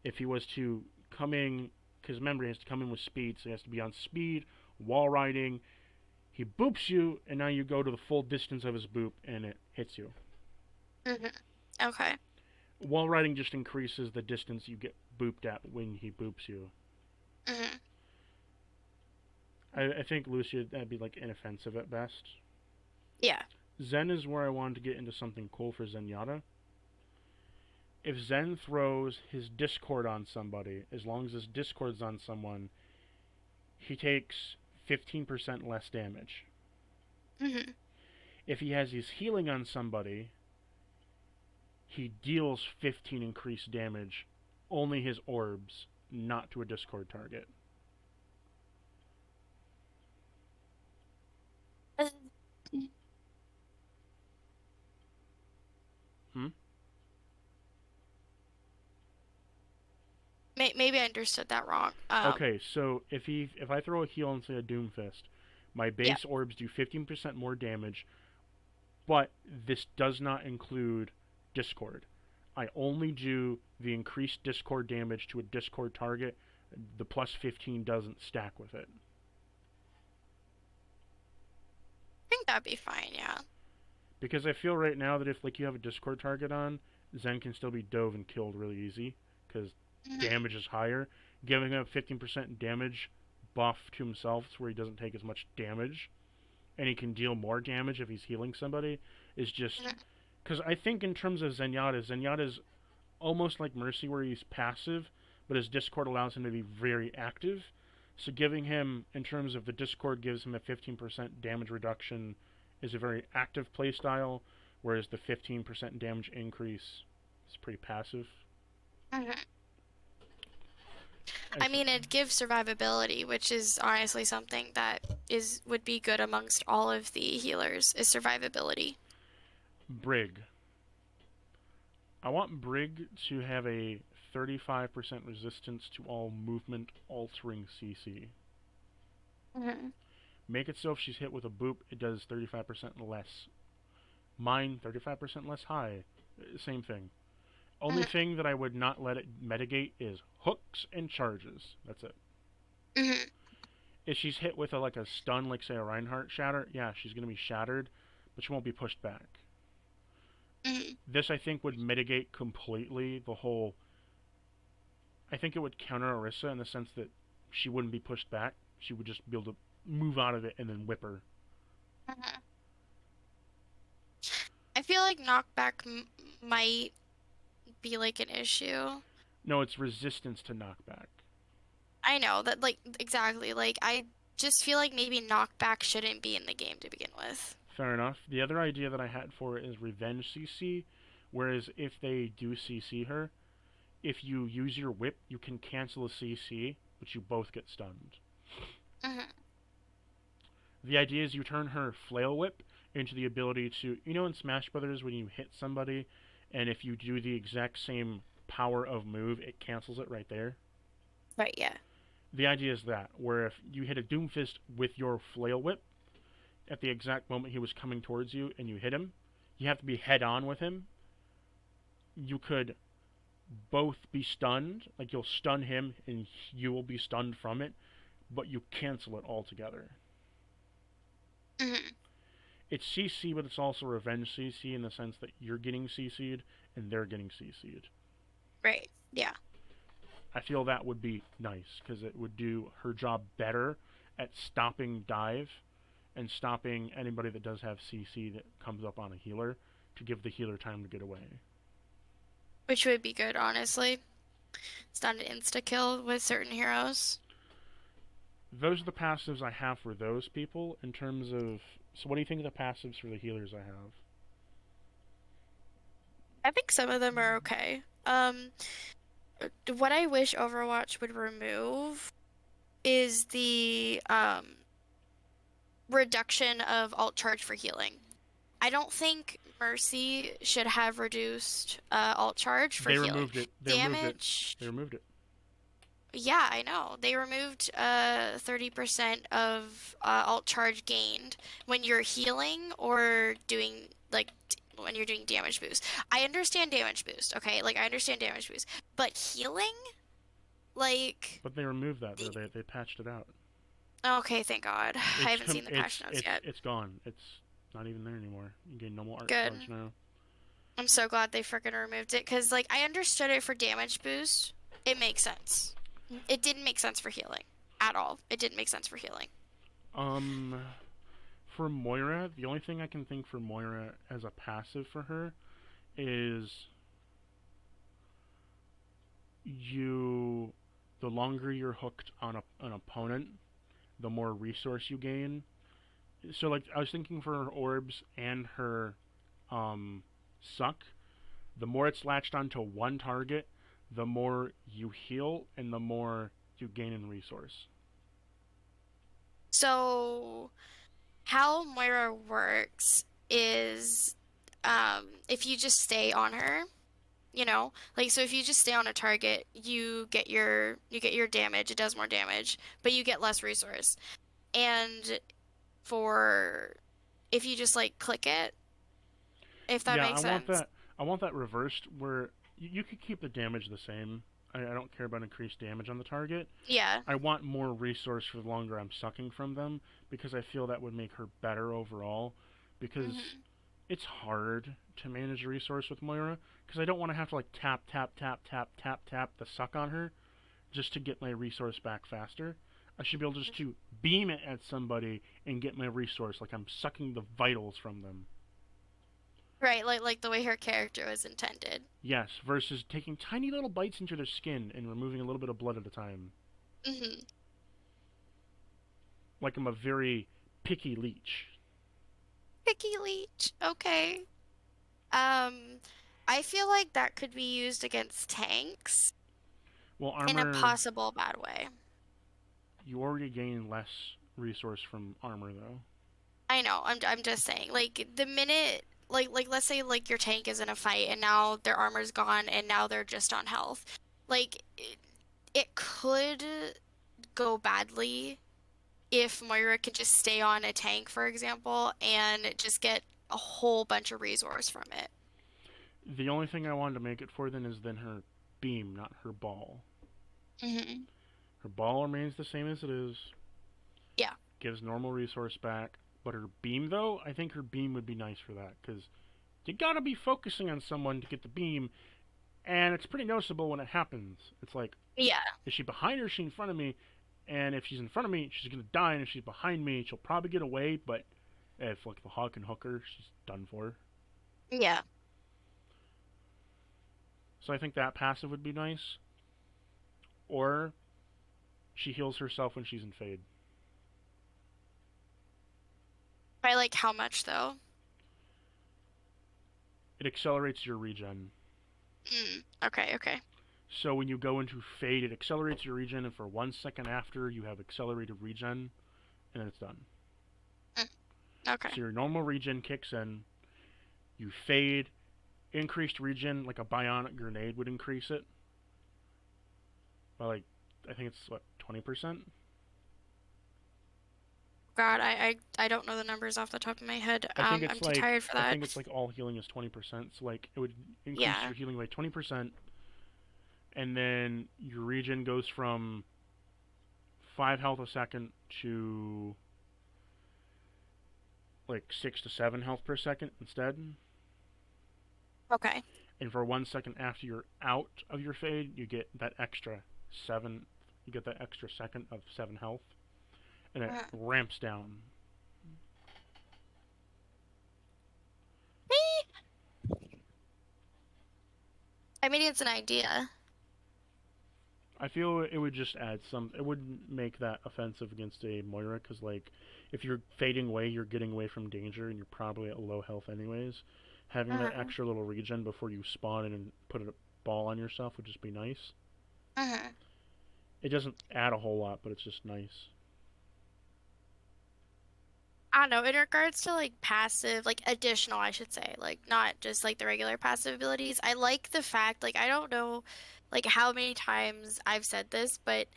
if he was to come in, because remember he has to come in with speed, so he has to be on speed, wall riding. He boops you, and now you go to the full distance of his boop, and it hits you. Hmm. Okay. Wall riding just increases the distance you get booped at when he boops you. Hmm. I think Lucia that'd be like inoffensive at best. Yeah. Zen is where I wanted to get into something cool for Zenyatta. If Zen throws his Discord on somebody, as long as his Discord's on someone, he takes 15% less damage. Hmm. If he has his healing on somebody, he deals 15 increased damage, only his orbs, not to a Discord target. Hmm? Maybe I understood that wrong. Okay, so if I throw a heal and say a Doomfist, my Yeah. base orbs do 15% more damage, but this does not include Discord. I only do the increased Discord damage to a Discord target. The plus 15 doesn't stack with it. I think that'd be fine, yeah. Because I feel right now that if like you have a Discord target on, Zen can still be dove and killed really easy because Hmm. damage is higher. Giving up 15% damage buff to himself to where he doesn't take as much damage and he can deal more damage if he's healing somebody is just Hmm. because I think in terms of Zenyatta's almost like Mercy where he's passive, but his Discord allows him to be very active. So giving him, in terms of the Discord, gives him a 15% damage reduction is a very active playstyle, whereas the 15% damage increase is pretty passive. Hmm. I I mean, it gives survivability, which is honestly something that is would be good amongst all of the healers, is survivability. Brig. I want Brig to have a 35% resistance to all movement altering CC. Hmm. Make it so if she's hit with a boop, it does 35% less. Mine, 35% less high. Same thing. Only Hmm. thing that I would not let it mitigate is hooks and charges. That's it. Hmm. If she's hit with like a stun, like say a Reinhardt shatter, yeah, she's gonna be shattered, but she won't be pushed back. Hmm. This I think would mitigate completely the whole. I think it would counter Orisa in the sense that she wouldn't be pushed back. She would just be able to move out of it and then whip her. Hmm. I feel like knockback might be like an issue. No, it's resistance to knockback. I know that, like, exactly. Like, I just feel like maybe knockback shouldn't be in the game to begin with. Fair enough. The other idea that I had for it is revenge CC, whereas if they do CC her, if you use your whip, you can cancel a CC, but you both get stunned. Hmm. The idea is you turn her flail whip into the ability to, in Smash Brothers when you hit somebody, and if you do the exact same power of move, it cancels it right there. Right, yeah. The idea is that, where if you hit a Doomfist with your flail whip at the exact moment he was coming towards you and you hit him, you have to be head on with him. You could both be stunned, like you'll stun him and you will be stunned from it, but you cancel it altogether. Hmm. It's CC, but it's also revenge CC in the sense that you're getting CC'd and they're getting CC'd. Right, yeah. I feel that would be nice because it would do her job better at stopping dive and stopping anybody that does have CC that comes up on a healer to give the healer time to get away. Which would be good, honestly. It's not an insta kill with certain heroes. Those are the passives I have for those people in terms of. So, what do you think of the passives for the healers I have? I think some of them are okay. What I wish Overwatch would remove is the reduction of alt charge for healing. I don't think Mercy should have reduced alt charge for They healing. removed it. They removed it. Damage, They removed it. yeah, I know. They removed 30% of alt charge gained when you're healing or doing like when you're doing damage boost. I understand damage boost, okay? Like I understand damage boost, but healing, like, But they removed that though. They patched it out. okay, thank God. I It's haven't seen the patch notes yet. it's gone. It's not even there anymore. You gain no more art Good. charge now. I'm so glad they freaking removed it because, like, I understood it for damage boost. It makes sense. It didn't make sense for healing at all. It didn't make sense for healing. Um, for Moira, the only thing I can think for Moira as a passive for her is you. The longer you're hooked on an opponent, the more resource you gain. So, like, I was thinking for her orbs and her suck, the more it's latched onto one target, the more you heal and the more you gain in resource. So, how Moira works is if you just stay on her, like so if you just stay on a target, you get your damage, it does more damage, but you get less resource. And for if you just like click it, if that Yeah, makes sense. I want that reversed where you could keep the damage the same. I don't care about increased damage on the target. Yeah. I want more resource for the longer I'm sucking from them because I feel that would make her better overall. Because Hmm. it's hard to manage a resource with Moira because I don't want to have to like tap tap tap tap tap tap the suck on her just to get my resource back faster. I should be able just to beam it at somebody and get my resource like I'm sucking the vitals from them. Right, like the way her character was intended. Yes, versus taking tiny little bites into their skin and removing a little bit of blood at a time. Hmm. Like I'm a very picky leech. Picky leech. Okay. Um, I feel like that could be used against tanks Well, in a armor, possible bad way. you already gain less resource from armor though. I know. I'm just saying. Like the minute like let's say like your tank is in a fight and now their armor's gone and now they're just on health. Like it could go badly if Moira can just stay on a tank, for example, and just get a whole bunch of resource from it. The only thing I wanted to make it for then is then her beam, not her ball. Hmm. Her ball remains the same as it is, Yeah. gives normal resource back. But her beam, though, I think her beam would be nice for that because you gotta be focusing on someone to get the beam, and it's pretty noticeable when it happens. It's like, Yeah. is she behind or is she in front of me? And if she's in front of me, she's gonna die, and if she's behind me, she'll probably get away. But if like the hawk can hook her, she's done for. Yeah. So I think that passive would be nice. Or she heals herself when she's in Fade. By like how much though? It accelerates your regen. Okay, okay. So when you go into Fade, it accelerates your regen, and for 1 second after, you have accelerated regen, and then it's done. Mm, okay. So your normal regen kicks in, you Fade, increased regen, like a bionic grenade would increase it by like, I think it's what, 20%? God, I don't know the numbers off the top of my head. I think I'm it's too like tired for I that. think it's like all healing is 20%. So like it would increase Yeah. your healing by 20%, and then your regen goes from 5 health a second to like 6 to 7 health per second instead. Okay. And for 1 second after you're out of your fade, you get that extra seven. You get that extra second of 7 health, and it Uh, ramps down. I mean, it's an idea. I feel it would just add some. It wouldn't make that offensive against a Moira because, like, if you're fading away, you're getting away from danger, and you're probably at low health anyways. Having that Uh-huh. extra little regen before you spawn in and put a ball on yourself would just be nice. Uh-huh. It doesn't add a whole lot, but it's just nice. I don't know, in regards to like passive, like additional, I should say, like not just like the regular passive abilities. I like the fact, like I don't know like how many times I've said this, but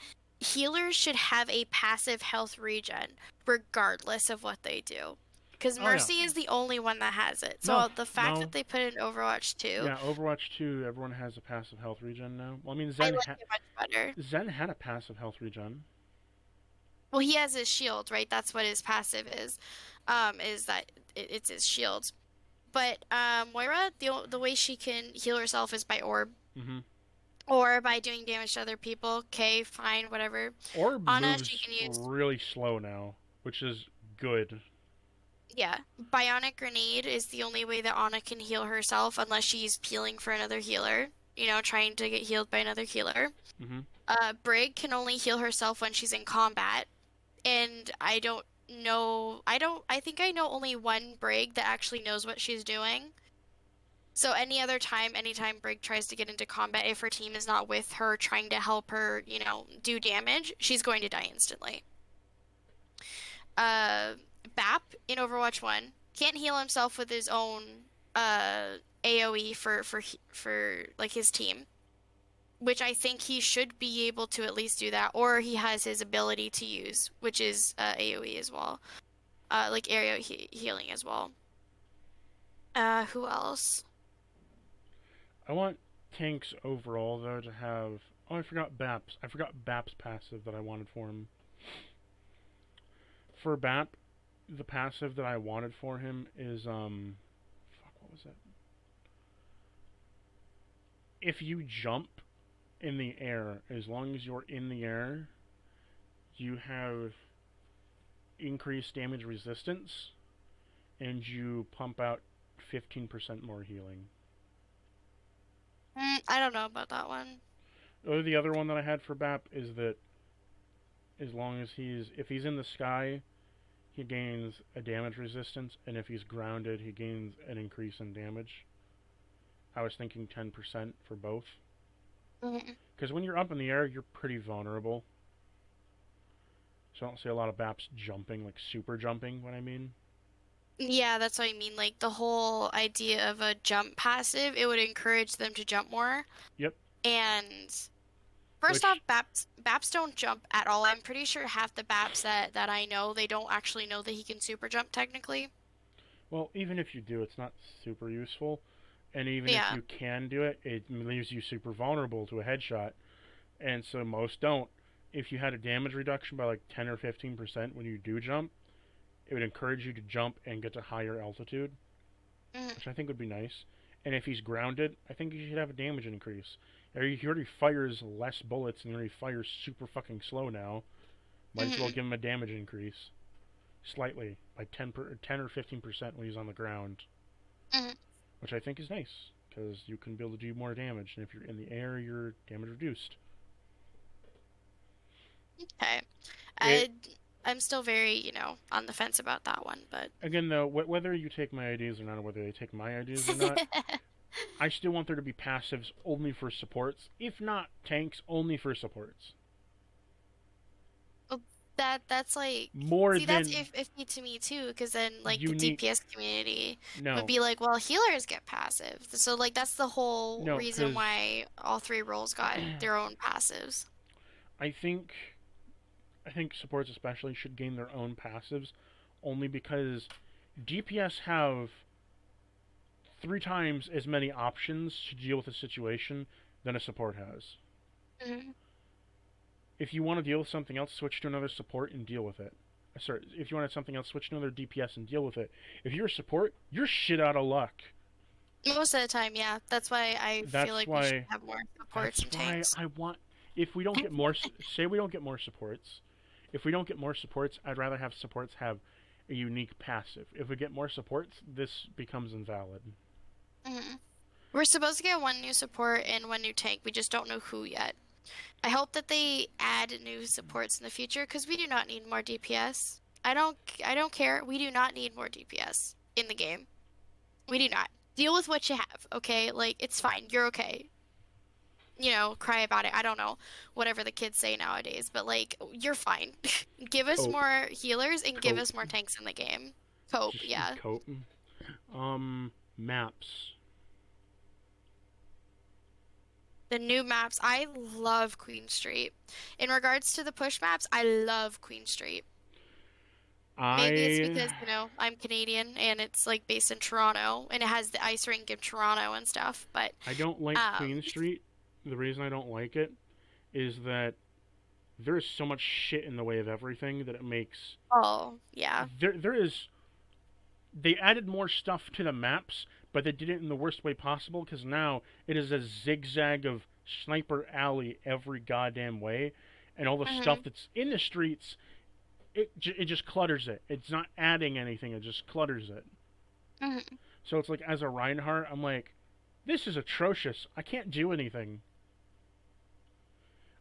healers should have a passive health regen regardless of what they do. Because Oh yeah, Mercy is the only one that has it. no, So the fact that no, they put it in Overwatch 2, yeah. Overwatch 2, everyone has a passive health regen now. Well, I mean, I like it much better. Zen had a passive health regen. Well, he has his shield, right? That's what his passive is that it's his shield. But Moira, the way she can heal herself is by orb Mm-hmm. or by doing damage to other people. Okay, fine, whatever. Orb Ana, she moves can use, really slow now, which is good. yeah, Bionic Grenade is the only way that Ana can heal herself unless she's peeling for another healer, trying to get healed by another healer. Mm-hmm. Brig can only heal herself when she's in combat, and I think I know only one Brig that actually knows what she's doing. So anytime Brig tries to get into combat, if her team is not with her trying to help her, do damage, she's going to die instantly. Uh, Bap in Overwatch 1 can't heal himself with his own AoE for like his team, which I think he should be able to at least do that, or he has his ability to use, which is AoE as well, like area healing as well. Who else? I want tanks overall though to have. Oh, I forgot Baps. I forgot Baps passive that I wanted for him. For Bap, the passive that I wanted for him is fuck, what was it? If you jump in the air, as long as you're in the air, you have increased damage resistance, and you pump out 15% more healing. I don't know about that one. Or the other one that I had for Bap is that as long as if he's in the sky, he gains a damage resistance, and if he's grounded, he gains an increase in damage. I was thinking 10% for both. Mhm. Because when you're up in the air, you're pretty vulnerable. So I don't see a lot of Baps jumping, like super jumping, what I mean. Yeah, that's what I mean. Like the whole idea of a jump passive, it would encourage them to jump more. Yep. And first off, Which, Baps don't jump at all. I'm pretty sure half the Baps that I know, they don't actually know that he can super jump technically. well, even if you do, it's not super useful. And even if Yeah. you can do it, it leaves you super vulnerable to a headshot. And so most don't. If you had a damage reduction by like 10 or 15% when you do jump, it would encourage you to jump and get to higher altitude, Mhm. which I think would be nice. And if he's grounded, I think he should have a damage increase. He already fires less bullets and he already fires super fucking slow now. Might as well Mhm. give him a damage increase slightly by 10 or 15% when he's on the ground, Mhm. which I think is nice because you can be able to do more damage, and if you're in the air, your damage reduced. Okay. It I I'm still very, on the fence about that one, but again though, whether you take my ideas or not, or whether they take my ideas or not, I still want there to be passives only for supports, if not tanks only for supports. Well, that's like, More see, that's than iffy to me too, because then like the unique. DPS community would No, be like, well, healers get passive. So like that's the whole no, reason because why all three roles got their own passives. I think I think supports especially should gain their own passives, only because DPS have 3 times as many options to deal with a situation than a support has. Hmm. If you want to deal with something else, switch to another support and deal with it. Sorry, if you want something else, switch to another DPS and deal with it. If you're a support, you're shit out of luck. Most of the time, yeah. That's why I feel That's like we should why. have more supports That's and why tanks. I want. If we don't get more, say we don't get more supports. If we don't get more supports, I'd rather have supports have a unique passive. If we get more supports, this becomes invalid. Hmm. We're supposed to get one new support and one new tank. We just don't know who yet. I hope that they add new supports in the future because we do not need more DPS. I don't care. We do not need more DPS in the game. We do not. Deal with what you have, okay? Like it's fine. You're okay. Cry about it. I don't know. Whatever the kids say nowadays, but like you're fine. Give us Cope, more healers and give cope, us more tanks in the game. Cope, just yeah. cope. Maps. The new maps, I love Queen Street. In regards to the push maps, I love Queen Street. Maybe it's I because, I'm Canadian and it's like based in Toronto and it has the ice rink in Toronto and stuff, but I don't like um Queen Street. The reason I don't like it is that there is so much shit in the way of everything that it makes oh, yeah. there is they added more stuff to the maps, but they did it in the worst way possible because now it is a zigzag of sniper alley every goddamn way, and all the stuff Hmm. that's in the streets, it just clutters it. It's not adding anything. It just clutters it. Hmm. So it's like as a Reinhardt, I'm like, this is atrocious. I can't do anything.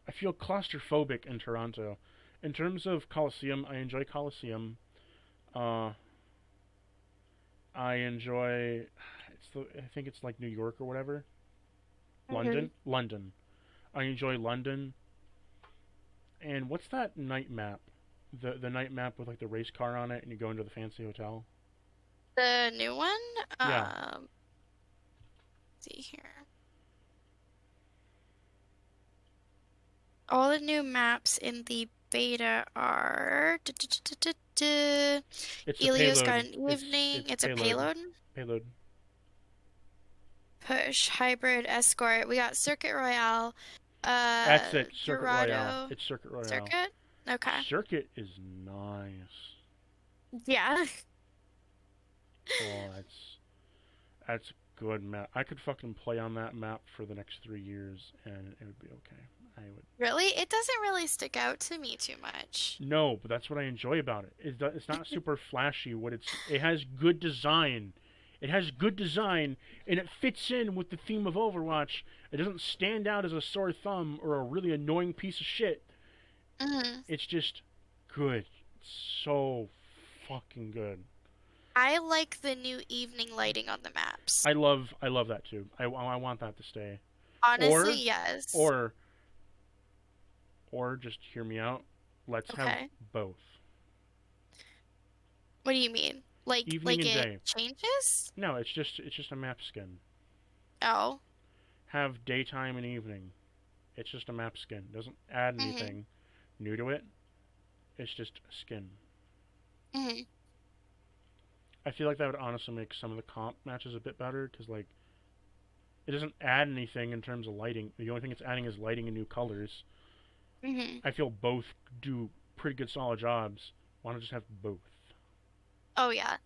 I feel claustrophobic in Toronto. In terms of Coliseum, I enjoy Coliseum. Uh, I enjoy. I think it's like New York or whatever. Hmm. London. I enjoy London. And what's that night map? The night map with like the race car on it, and you go into the fancy hotel. The new one, Yeah, see here. All the new maps in the beta are it's a Elio's got payload. an evening. It's It's a payload. payload. Payload. Push, hybrid, escort. We got Circuit Royale, That's it. Circuit Royale. Dorado, It's Circuit Royale. Circuit. Okay. Circuit is nice. Yeah. Oh, that's a good map. I could fucking play on that map for the next 3 years, and it would be okay. I would. Really? It doesn't really stick out to me too much. No, but that's what I enjoy about it. It's not super flashy. It has good design. It has good design, and it fits in with the theme of Overwatch. It doesn't stand out as a sore thumb or a really annoying piece of shit. Hmm. It's just good. It's so fucking good. I like the new evening lighting on the maps. I love that too. I want that to stay. Honestly, Or yes. or or just hear me out. Let's have Okay. both. What do you mean? Like Evening like and it day. changes? No, it's just a map skin. Oh. Have daytime and evening. It's just a map skin. Doesn't add Hmm. anything new to it. It's just skin. Hmm. I feel like that would honestly make some of the comp matches a bit better because like it doesn't add anything in terms of lighting. The only thing it's adding is lighting and new colors. Hmm. I feel both do pretty good solid jobs. Why not just have both? Oh yeah.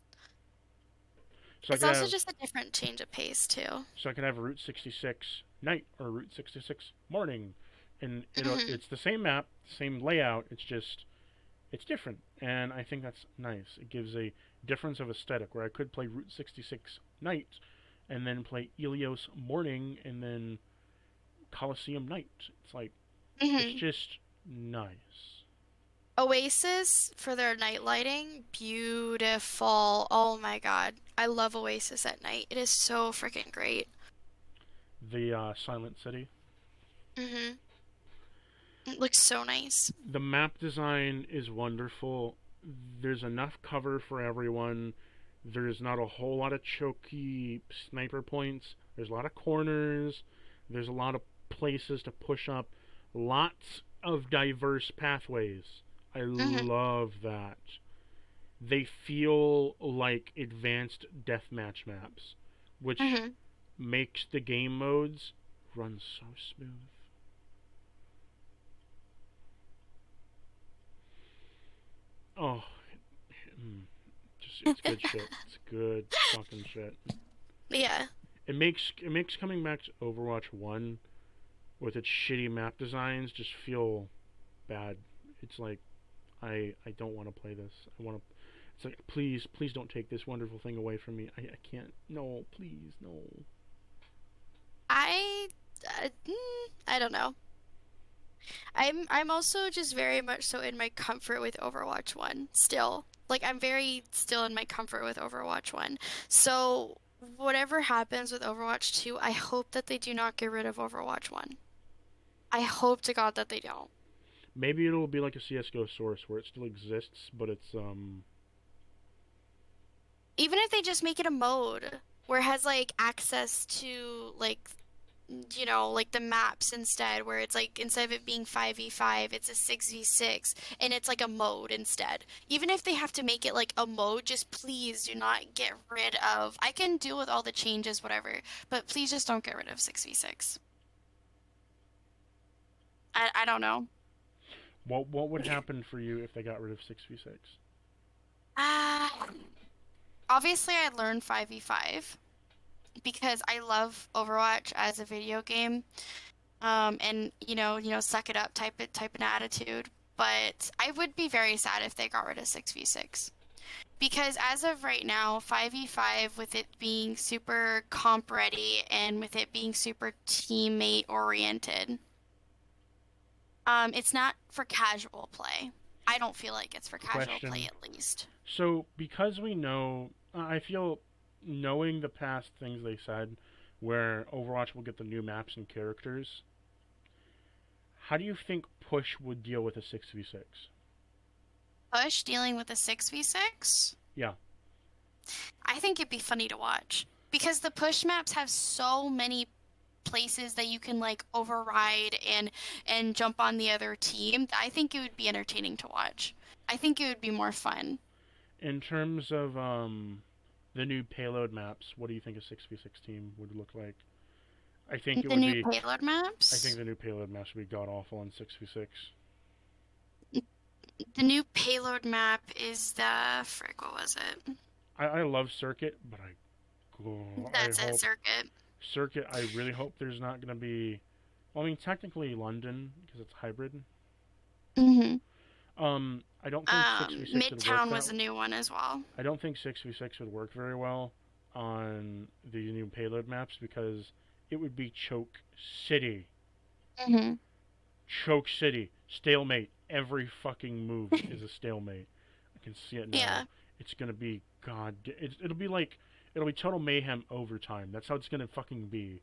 So I It's could also have just a different change of pace too. so I could have a Route 66 night or Route 66 morning, and Hmm. it's the same map, same layout. It's different, and I think that's nice. It gives a difference of aesthetic where I could play Route 66 night and then play Ilios morning and then Coliseum night. It's like it's Hmm. just nice. Oasis for their night lighting, beautiful. Oh my God. I love Oasis at night. It is so freaking great. The Silent City. Hmm. It looks so nice. The map design is wonderful. There's enough cover for everyone. There's not a whole lot of choky sniper points. There's a lot of corners. There's a lot of places to push up. Lots of diverse pathways. I Hmm. love that. They feel like advanced deathmatch maps, which Hmm. makes the game modes run so smooth. Oh, mm, just it's good shit. It's good fucking shit. Yeah. It makes coming back to Overwatch 1 with its shitty map designs just feel bad. It's like I don't want to play this. I want to. It's like please don't take this wonderful thing away from me. I can't. No, please no. I I don't know. I'm also just very much so in my comfort with Overwatch 1 still. Like I'm very still in my comfort with Overwatch 1. So whatever happens with Overwatch 2, I hope that they do not get rid of Overwatch 1. I hope to God that they don't. Maybe it'll be like a CS:GO source where it still exists, but it's Even if they just make it a mode where it has like access to like like the maps instead, where it's like instead of it being 5v5, it's a 6v6 and it's like a mode instead. Even if they have to make it like a mode, just please do not get rid of. I can deal with all the changes, whatever, but please just don't get rid of 6v6. I don't know. what would happen for you if they got rid of 6v6? Ah, obviously I learned 5v5 because I love Overwatch as a video game. And suck it up type an attitude. But I would be very sad if they got rid of 6v6. Because as of right now, 5v5 with it being super comp ready and with it being super teammate oriented, it's not for casual play. I don't feel like it's for casual play Question. at least. So because we know, I feel knowing the past things they said, where Overwatch will get the new maps and characters. How do you think Push would deal with a 6v6? Push dealing with a 6v6? Yeah, I think it'd be funny to watch because the push maps have so many places that you can like override and jump on the other team. I think it would be entertaining to watch. I think it would be more fun. in terms of the new payload maps, what do you think a 6v6 team would look like? I think it The would new be. payload I think maps. the new payload maps would be god awful in 6v6. The new payload map is the frick, what was it? I love Circuit, but I That's it, hope Circuit. Circuit. I really hope there's not going to be. Well, I mean, technically London because it's hybrid. Hmm. I don't think 6v6 would work Midtown that. was a new one as well. I don't think 6v6 would work very well on the new payload maps because it would be Choke City. Hmm. Choke City. Stalemate. Every fucking move is a stalemate. I can see it now. Yeah. It's gonna be god. It'll be like it'll be total mayhem overtime. That's how it's gonna fucking be.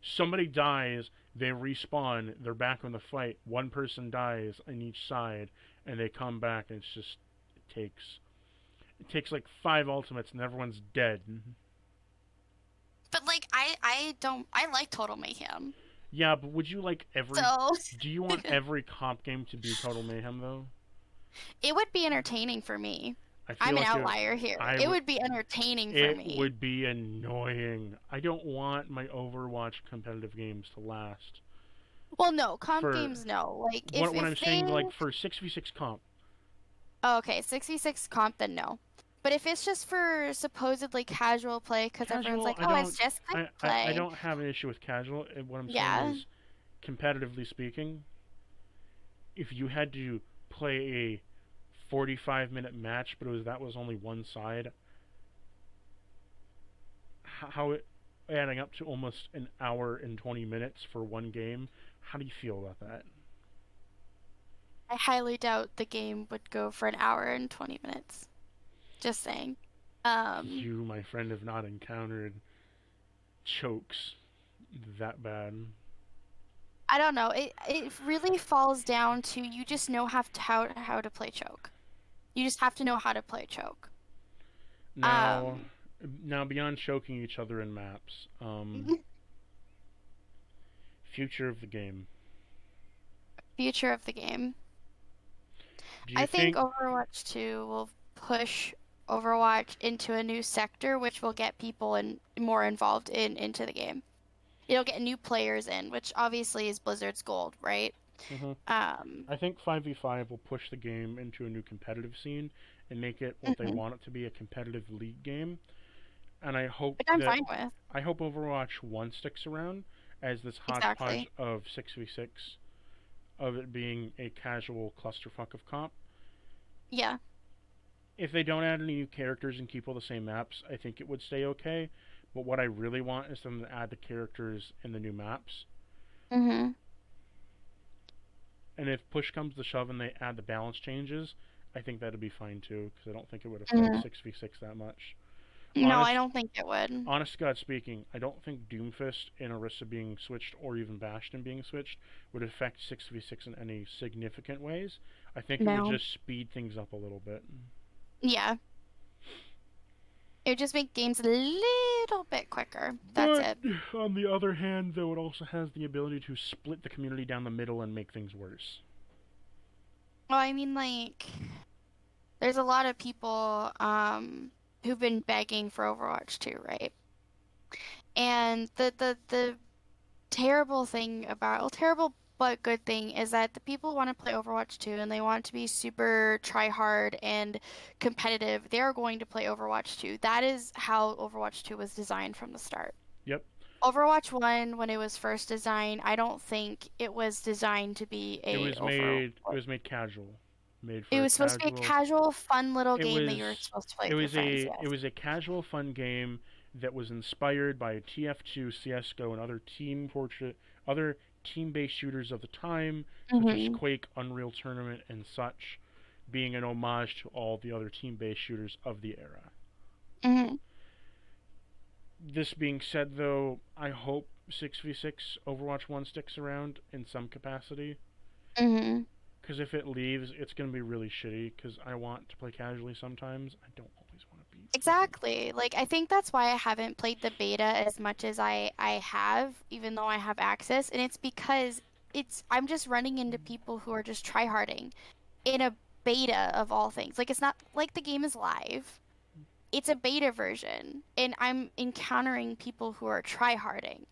Somebody dies, they respawn, they're back on the fight. One person dies on each side, and they come back, and it's just it takes like 5 ultimates, and everyone's dead. But like I don't I like Total Mayhem. Yeah, but would you like every? So Do you want every comp game to be total mayhem though? it would be entertaining for me. I feel I'm an like outlier here. I It would be entertaining for it me. would be annoying. I don't want my Overwatch competitive games to last Well, no, comp for games, no. Like what I'm if they saying. Like for 6v6 comp, oh, okay, 66 comp, then no. But if it's just for supposedly casual play, because everyone's casual. like, oh, it's just quick I play. don't have an issue with casual. What I'm saying Yeah. is, competitively speaking, if you had to play a 45-minute match, but that was only one side, how it adding up to almost an hour and 20 minutes for one game. How do you feel about that? I highly doubt the game would go for an hour and 20 minutes. Just saying. Um, You, my friend, have not encountered chokes that bad. I don't know. It really falls down to you just know how to play choke. You just have to know how to play choke. Now, Um, now beyond choking each other in maps, future of the game. future of the game. Do you I think think? Overwatch 2 will push Overwatch into a new sector, which will get people more involved into the game. It'll get new players in, which obviously is Blizzard's goal, right? Mhm. Um, I think 5v5 will push the game into a new competitive scene and make it what they mhm, want it to be, a competitive league game. And which I'm fine with. I hope Overwatch 1 sticks around as this hodgepodge Exactly. of 6v6 of it being a casual clusterfuck of comp. Yeah. If they don't add any new characters and keep all the same maps, I think it would stay okay. But what I really want is them to add the characters in the new maps. hmm And if push comes to shove and they add the balance changes, I think that'd be fine too, because I don't think it would affect hmm 6v6 that much. No, I Honest, don't think it would. honest to God speaking, I don't think Doomfist and Orisa being switched or even Bastion being switched would affect 6v6 in any significant ways. I think it would No. just speed things up a little bit. Yeah. It would just make games a little bit quicker. That's But it. on the other hand, though, it also has the ability to split the community down the middle and make things worse. Well, I mean, like, there's a lot of people who've been begging for Overwatch 2, right? And the terrible thing about, well, terrible but good thing is that the people who want to play Overwatch 2 and they want to be super try hard and competitive, they are going to play Overwatch 2. That is how Overwatch 2 was designed from the start. Yep, Overwatch 1, when it was first designed, I don't think it was designed to be a over. it was made casual, made It for a was supposed to be a casual. casual, fun little It game that you were was supposed to play with your friends. it Yes. was a casual fun game that was inspired by TF2, CS:GO, and other team-based shooters of the time, such as hmm Quake, Unreal Tournament, and such, being an homage to all the other team-based shooters of the era. hmm This being said, though, I hope 6v6 Overwatch 1 sticks around in some capacity. hmm Because if it leaves, it's going to be really shitty. Because I want to play casually sometimes. I don't always want to be fucking. Exactly. Like I think that's why I haven't played the beta as much as I have, even though I have access, and it's because I'm just running into people who are just tryharding in a beta of all things. Like it's not like the game is live. It's a beta version, and I'm encountering people who are tryharding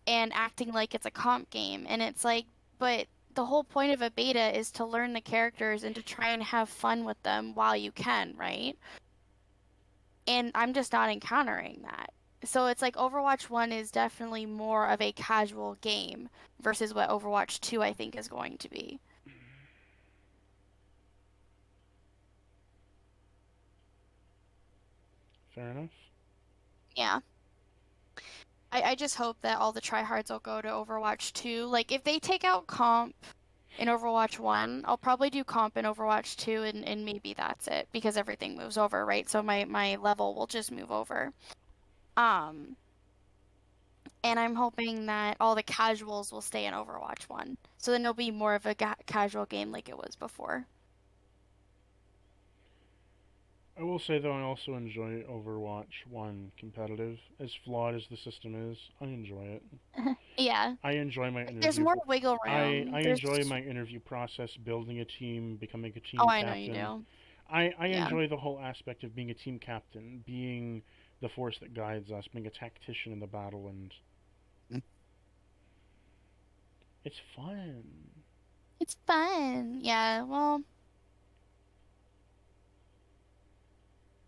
and acting like it's a comp game, and it's like, but the whole point of a beta is to learn the characters and to try and have fun with them while you can, right? And I'm just not encountering that. So it's like Overwatch 1 is definitely more of a casual game versus what Overwatch 2 I think is going to be. Fair enough. Yeah. I just hope that all the tryhards will go to Overwatch 2. Like if they take out comp in Overwatch 1, I'll probably do comp in Overwatch 2 and maybe that's it because everything moves over, right? So my level will just move over. Um And I'm hoping that all the casuals will stay in Overwatch 1. So then it'll be more of a casual game like it was before. I will say though, I also enjoy Overwatch 1 competitive. As flawed as the system is, I enjoy it. Yeah. I enjoy my There's interview. more wiggle I room. enjoy my interview process, building a team, becoming a Oh, team I know you captain. do. I Yeah. enjoy the whole aspect of being a team captain, being the force that guides us, being a tactician in the battle, and it's fun. It's fun. Yeah. Well,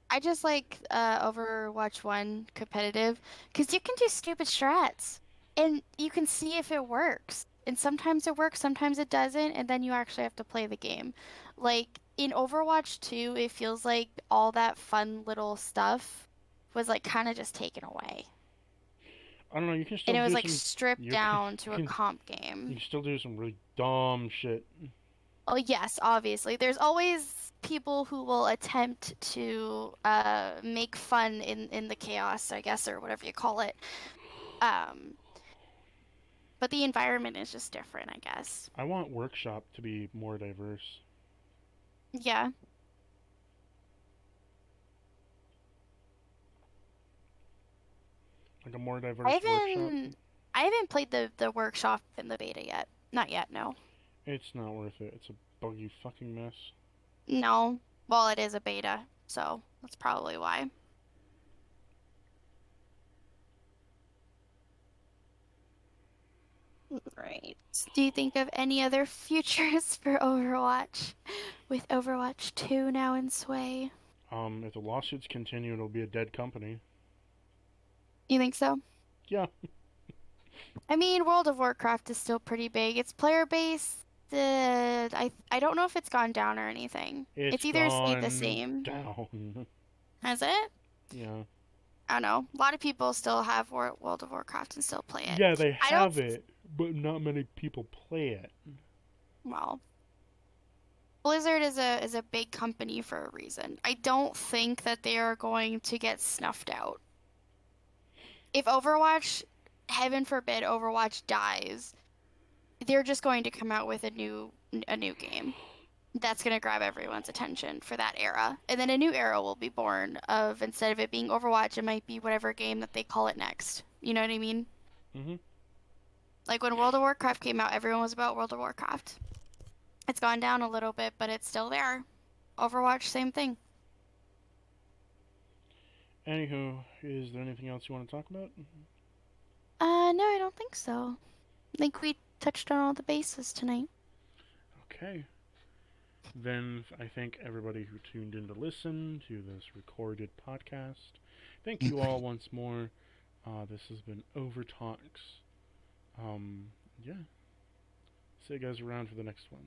I just like Overwatch 1 competitive because you can do stupid strats and you can see if it works. And sometimes it works, sometimes it doesn't, and then you actually have to play the game. Like in Overwatch 2, it feels like all that fun little stuff was like kind of just taken away. I don't know. You can And still it was do like some. stripped You can. down You to a can. comp You game. can still do some really dumb shit. Oh, yes, obviously. There's always people who will attempt to make fun in the chaos, I guess, or whatever you call it. Um, but the environment is just different, I guess. I want workshop to be more diverse. Yeah. Like a more I diverse workshop. haven't I haven't played the workshop in the beta yet. Not yet, no. It's not worth it. It's a buggy fucking mess. No. Well, it is a beta, so that's probably why. Right. Do you think of any other futures for Overwatch with Overwatch 2 now in sway? If the lawsuits continue, it'll be a dead company. You think so? Yeah, I mean, World of Warcraft is still pretty big. Its player base, I don't know if it's gone down or anything. it's It's either stayed the gone same. down. Has it? Yeah. I don't know. A lot of people still have World of Warcraft and still play it. Yeah, they I don't, have it, but not many people play it. well, Blizzard is a big company for a reason. I don't think that they are going to get snuffed out. If Overwatch, heaven forbid, Overwatch dies, they're just going to come out with a new game that's going to grab everyone's attention for that era. And then a new era will be born of instead of it being Overwatch, it might be whatever game that they call it next. You know what I mean? Mhm. Like when World of Warcraft came out, everyone was about World of Warcraft. It's gone down a little bit, but it's still there. Overwatch, same thing. Anywho, is there anything else you want to talk about? No, I don't think so. I think we touched on all the bases tonight. Okay. Then I thank everybody who tuned in to listen to this recorded podcast. Thank you all once more. This has been Overtalks. Yeah. See you guys around for the next one.